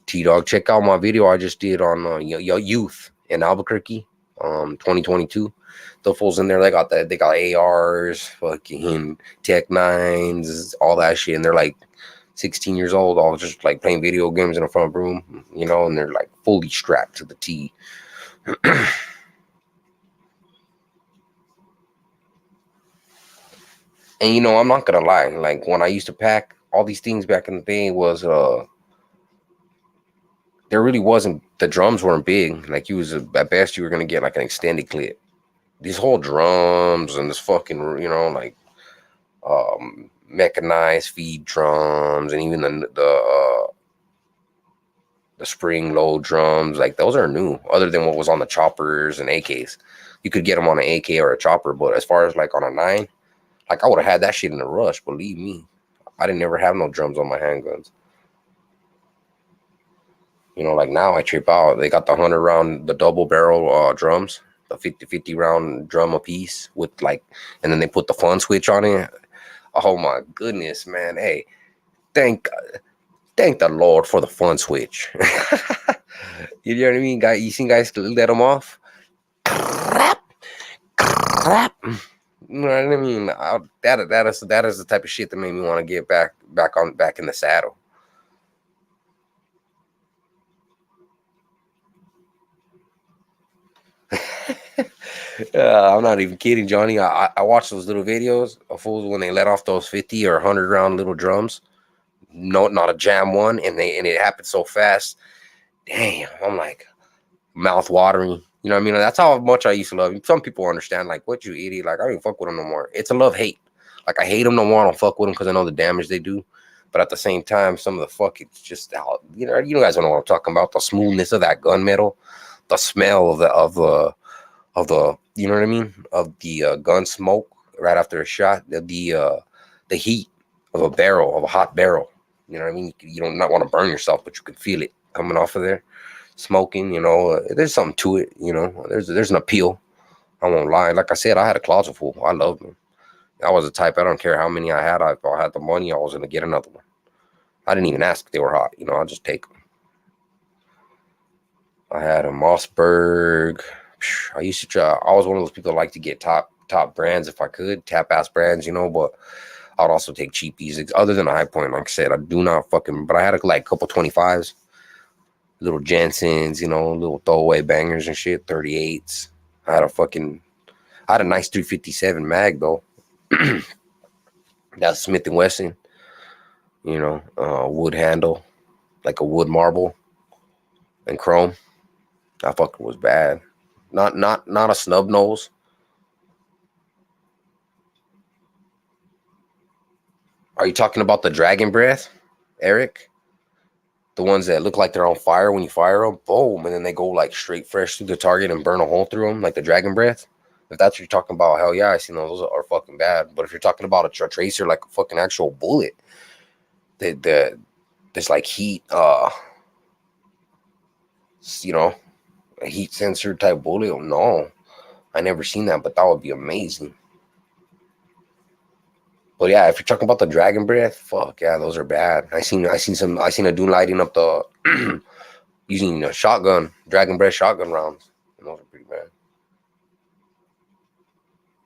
T-Dog, check out my video I just did on youth in Albuquerque, 2022. The fools in there, they got ARs, fucking Tech 9s, all that shit, and they're like 16 years old, all just like playing video games in the front room, you know, and they're like fully strapped to the T. And you know, I'm not gonna lie, like when I used to pack all these things back in the day was there really wasn't, the drums weren't big. Like at best you were gonna get like an extended clip. These whole drums and this fucking, you know, like mechanized feed drums, and even the spring load drums, like those are new, other than what was on the choppers and AKs. You could get them on an AK or a chopper, but as far as like on a 9, like I would have had that shit in a rush, believe me. I didn't ever have no drums on my handguns. You know, like now I trip out. They got the 100 round, the double barrel drums, the 50 round drum a piece with like, and then they put the fun switch on it. Oh my goodness, man. Hey, thank the Lord for the fun switch. You know what I mean? You seen guys let them off? Crap. You know what I mean? That is the type of shit that made me want to get back in the saddle. I'm not even kidding, Johnny. I watched those little videos of fools when they let off those 50 or 100 round little drums. No, not a jam one, and it happened so fast. Damn, I'm like mouth watering. You know what I mean? That's how much I used to love him. Some people understand, like, what you idiot? Like, I don't even fuck with them no more. It's a love-hate. Like, I hate them no more. I don't fuck with them because I know the damage they do. But at the same time, some of the fuck, it's just out. You guys don't know what I'm talking about. The smoothness of that gunmetal, the smell of the you know what I mean? Of the gun smoke right after a shot. The heat of a hot barrel. You know what I mean? You don't not want to burn yourself, but you can feel it coming off of there. Smoking, you know, there's something to it, you know. There's an appeal. I won't lie. Like I said, I had a closet full. I loved them. I was the type, I don't care how many I had. If I had the money, I was gonna get another one. I didn't even ask if they were hot. You know, I'll just take them. I had a Mossberg. I used to try. I was one of those people that like to get top brands if I could, tap ass brands, you know. But I'd also take cheapies. Other than a High Point, like I said, I do not fucking. But I had like a couple 25s. Little Jensens, you know, little throwaway bangers and shit, 38s. I had a nice 357 mag though. That's Smith & Wesson, you know, wood handle, like a wood marble and chrome. That fucker was bad. Not a snub nose. Are you talking about the Dragon Breath, Eric? The ones that look like they're on fire when you fire them, boom, and then they go like straight fresh through the target and burn a hole through them, like the Dragon Breath. If that's what you're talking about, hell yeah, I seen those are fucking bad. But if you're talking about a tracer, like a fucking actual bullet, there's like heat, you know, a heat sensor type bullet. No, I never seen that, but that would be amazing. But yeah, if you're talking about the Dragon Breath, fuck yeah, those are bad. I seen a dude lighting up the using a shotgun, Dragon Breath shotgun rounds. And those are pretty bad.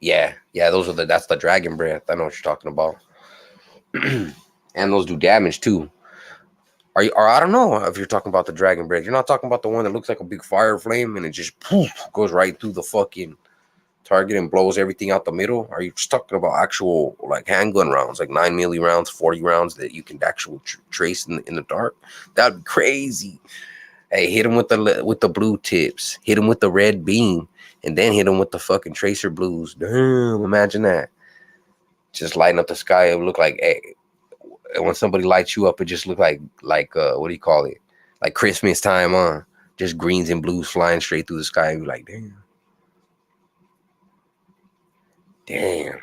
Yeah, that's the Dragon Breath. I know what you're talking about. And those do damage too. Are you? Or I don't know if you're talking about the Dragon Bread. You're not talking about the one that looks like a big fire flame and it just poof goes right through the fucking target and blows everything out the middle. Are you just talking about actual like handgun rounds, like 9 milli rounds, 40 rounds that you can actually trace in the dark? That'd be crazy. Hey, hit him with the blue tips, hit him with the red beam, and then hit him with the fucking tracer blues. Damn, imagine that. Just lighting up the sky. It would look like, hey, when somebody lights you up, it just look like what do you call it? Like Christmas time, huh? Just greens and blues flying straight through the sky. And be like, damn, damn.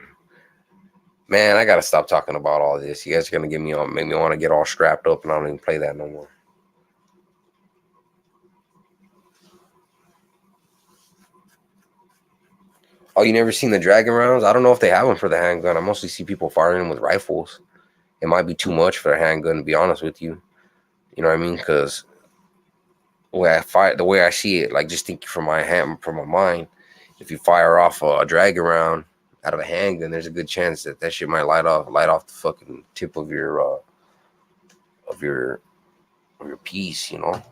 Man, I gotta stop talking about all this. You guys are gonna get me on, make me want to get all strapped up, and I don't even play that no more. Oh, you never seen the dragon rounds? I don't know if they have them for the handgun. I mostly see people firing them with rifles. It might be too much for a handgun, to be honest with you. You know what I mean? Because the way I see it, like just thinking from my hand, from my mind, if you fire off a dragon round out of a handgun, there's a good chance that that shit might light off the fucking tip of your of your piece. You know.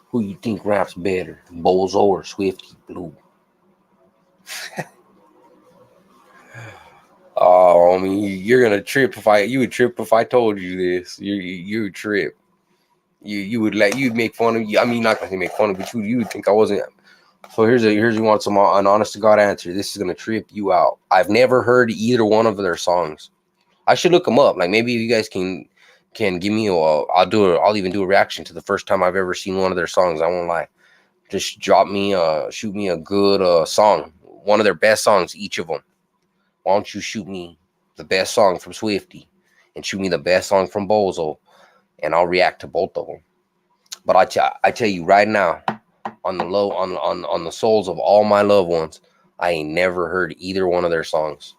Who you think raps better, Bozo or Swifty Blue? Oh, I mean, you're gonna trip if you would trip if I told you this. You would trip. You would you'd make fun of you. I mean, not gonna say make fun of, but you would think I wasn't. So here's you want some an honest to God answer. This is gonna trip you out. I've never heard either one of their songs. I should look them up. Like maybe you guys can give me I'll even do a reaction to the first time I've ever seen one of their songs. I won't lie. Just shoot me a good song, one of their best songs, each of them. Why don't you shoot me the best song from Swifty and shoot me the best song from Bozo, and I'll react to both of them. But I tell you right now, on the low, on the souls of all my loved ones, I ain't never heard either one of their songs.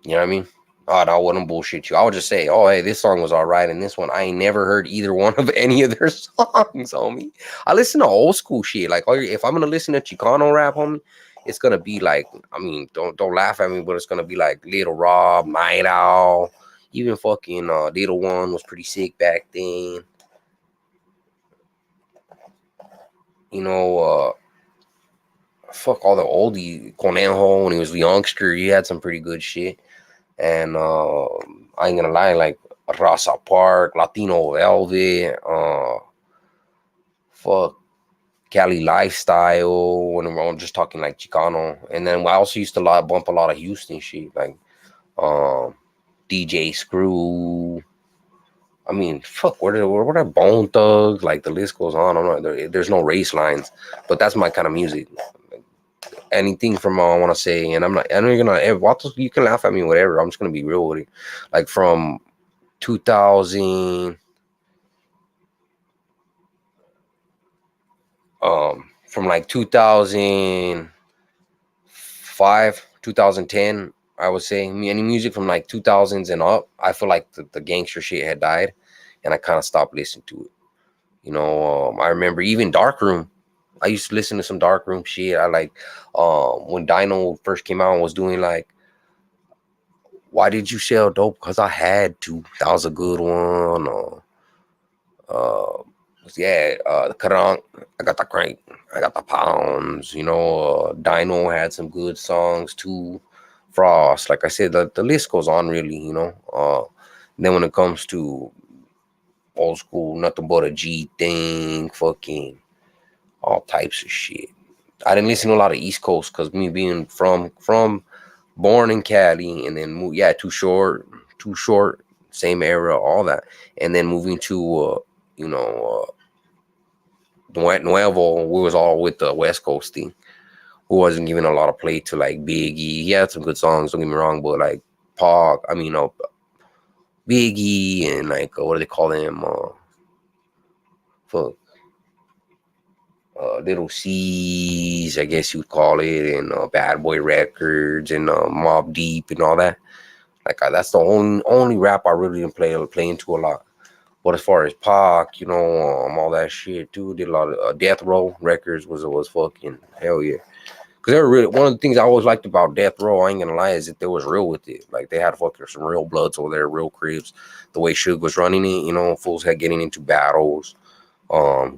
You know what I mean? Oh, no, I wouldn't bullshit you. I would just say, oh, hey, this song was all right, and this one, I ain't never heard either one of any of their songs, homie. I listen to old school shit. Like, if I'm gonna listen to Chicano rap, homie, it's gonna be like, I mean, don't laugh at me, but it's gonna be like Little Rob, Night Owl, even fucking Little One was pretty sick back then. You know, fuck all the oldie Conejo when he was a youngster, he had some pretty good shit. And I ain't gonna lie, like Raza Park, Latino Velvet, fuck Cali Lifestyle. When I'm just talking like Chicano, and then I also used to bump a lot of Houston shit, like um, DJ Screw. I mean, fuck, where are Bone Thugs? Like the list goes on. I'm not there's no race lines, but that's my kind of music. Anything from I want to say, and I'm not. I know you're gonna. You can laugh at me, whatever. I'm just gonna be real with it. Like from 2000, from like 2005, 2010. I would say any music from like 2000s and up. I feel like the gangster shit had died, and I kind of stopped listening to it. You know, I remember even Darkroom. I used to listen to some Darkroom shit. I like when Dino first came out and was doing like, why did you sell dope? Because I had to. That was a good one. Uh, the Karang, I got the crank, I got the pounds. You know, Dino had some good songs too. Frost, like I said, the list goes on really. You know, then when it comes to old school, nothing but a G thing, fucking all types of shit. I didn't listen to a lot of East Coast because me being from born in Cali and then too short, same era, all that, and then moving to you know Nuevo, we was all with the West Coast thing. Who wasn't giving a lot of play to like Biggie. He had some good songs, don't get me wrong, but like Pac, I mean, Biggie and like what do they call him? Fuck. Little C's, I guess you'd call it, and Bad Boy Records and Mob Deep and all that. Like that's the only rap I really didn't play into a lot. But as far as Pac, all that shit too, did a lot of Death Row Records was fucking hell yeah. Cause they were really one of the things I always liked about Death Row. I ain't gonna lie, is that they was real with it. Like they had fucking some real bloods over there, real cribs. The way Suge was running it, fools had getting into battles,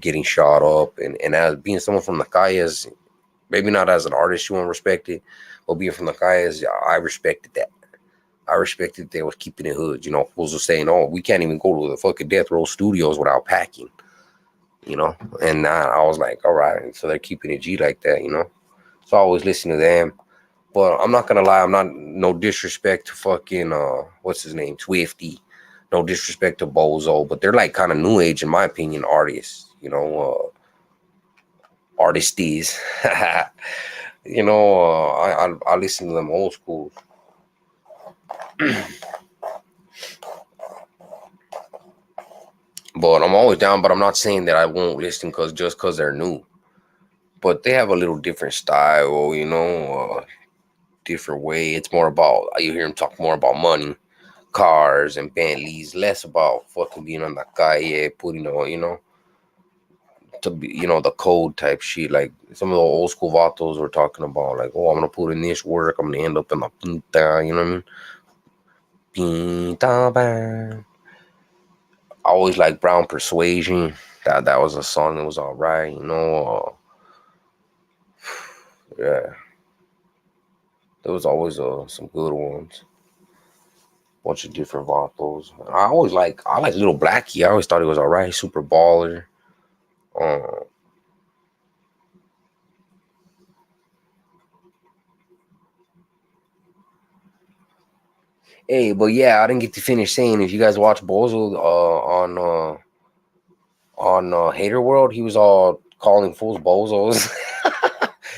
getting shot up, and as being someone from the Calles, maybe not as an artist you want to respect it, but being from the Calles, I respected that. I respected they was keeping it hood. Fools were saying, "Oh, we can't even go to the fucking Death Row Studios without packing." And I was like, "All right," so they're keeping it G like that. So I always listen to them. But I'm not gonna lie, I'm not no disrespect to fucking what's his name, Swifty. No disrespect to Bozo, but they're like kind of new age in my opinion artists, artisties. I listen to them old school. But I'm always down, but I'm not saying that I won't listen just because they're new. But they have a little different style, different way. It's more about, you hear them talk more about money, cars and Bentleys, less about fucking being on the calle, putting on, to be, the code type shit. Like some of the old school vatos were talking about, like, oh, I'm gonna put in this work, I'm gonna end up in the pinta, you know what I mean? Pinta band. I always like Brown Persuasion. That was a song that was alright, yeah. There was always some good ones. Bunch of different vatos. I like Little Blackie. I always thought he was alright, super baller. Um, Hey, but yeah, I didn't get to finish saying if you guys watch Bozo on Hater World, he was all calling fools bozos.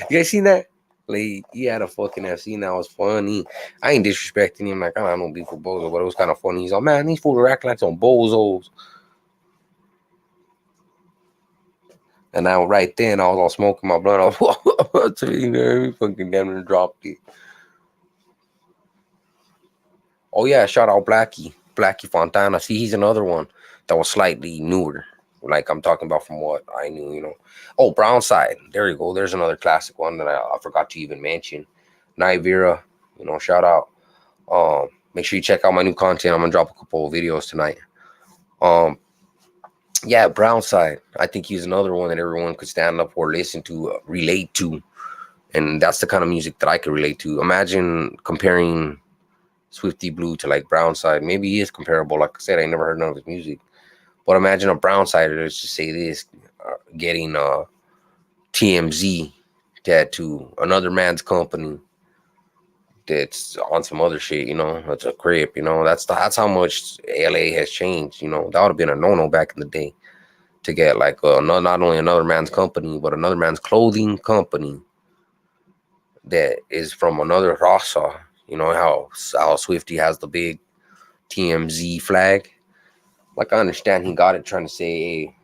You guys seen that? Like he had a fucking FC that was funny. I ain't disrespecting him, like I don't know beef with Bozo, but it was kind of funny. He's like, man, these fools are acting like some bozos. And now right then I was all smoking my blunt off. He fucking damn near dropped it. Oh yeah, shout out Blackie Fontana. See, he's another one that was slightly newer. Like I'm talking about from what I knew. Oh, Brownside. There you go. There's another classic one that I forgot to even mention. Night Vera. Shout out. Make sure you check out my new content. I'm gonna drop a couple of videos tonight. Um, yeah, Brownside. I think he's another one that everyone could stand up or listen to, relate to, and that's the kind of music that I could relate to. Imagine comparing Swifty Blue to like Brownside. Maybe he is comparable. Like I said, I never heard none of his music. But imagine a Brownside, let's just say this, getting a TMZ tattoo, another man's company that's on some other shit, that's a crib, that's how much LA has changed, that would have been a no-no back in the day to get like not only another man's company, but another man's clothing company that is from another raza. How Swifty has the big TMZ flag. Like I understand he got it trying to say, hey,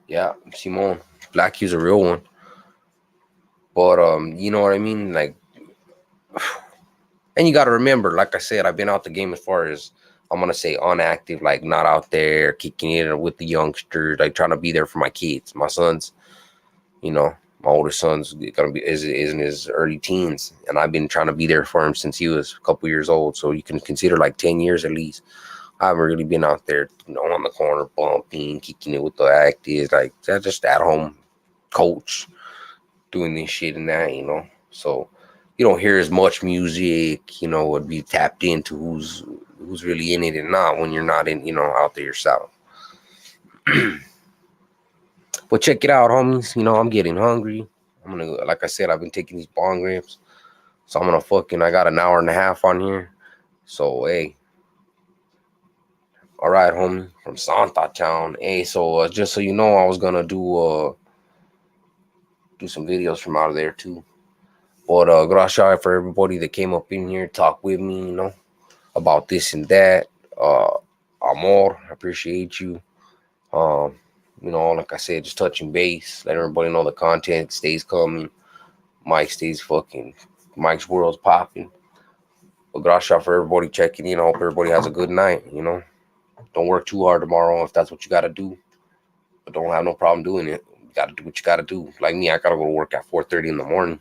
yeah, Simone, Black Q's a real one. But you know what I mean? Like, and you gotta remember, like I said, I've been out the game as far as I'm gonna say unactive, like not out there kicking it with the youngsters, like trying to be there for my kids. My sons, my oldest son's gonna be is in his early teens, and I've been trying to be there for him since he was a couple years old. So you can consider like 10 years at least. I haven't really been out there, on the corner bumping, kicking it with the actives, like that's just at home coach doing this shit and that. So you don't hear as much music, would be tapped into who's really in it and not when you're not in, out there yourself. But check it out, homies. I'm getting hungry. I'm gonna, like I said, I've been taking these bong rips. So I'm gonna I got an hour and a half on here. So hey, all right, homie, from Santa Town. Hey, so just so you know, I was gonna do some videos from out of there too. But gracias for everybody that came up in here, talk with me, about this and that. Uh, Amor, I appreciate you. Like I said, just touching base, letting everybody know the content stays coming. Mike stays fucking. Mike's world's popping. But gracias for everybody checking in. I hope everybody has a good night. Don't work too hard tomorrow if that's what you got to do. But don't have no problem doing it. You got to do what you got to do. Like me, I got to go to work at 4:30 in the morning.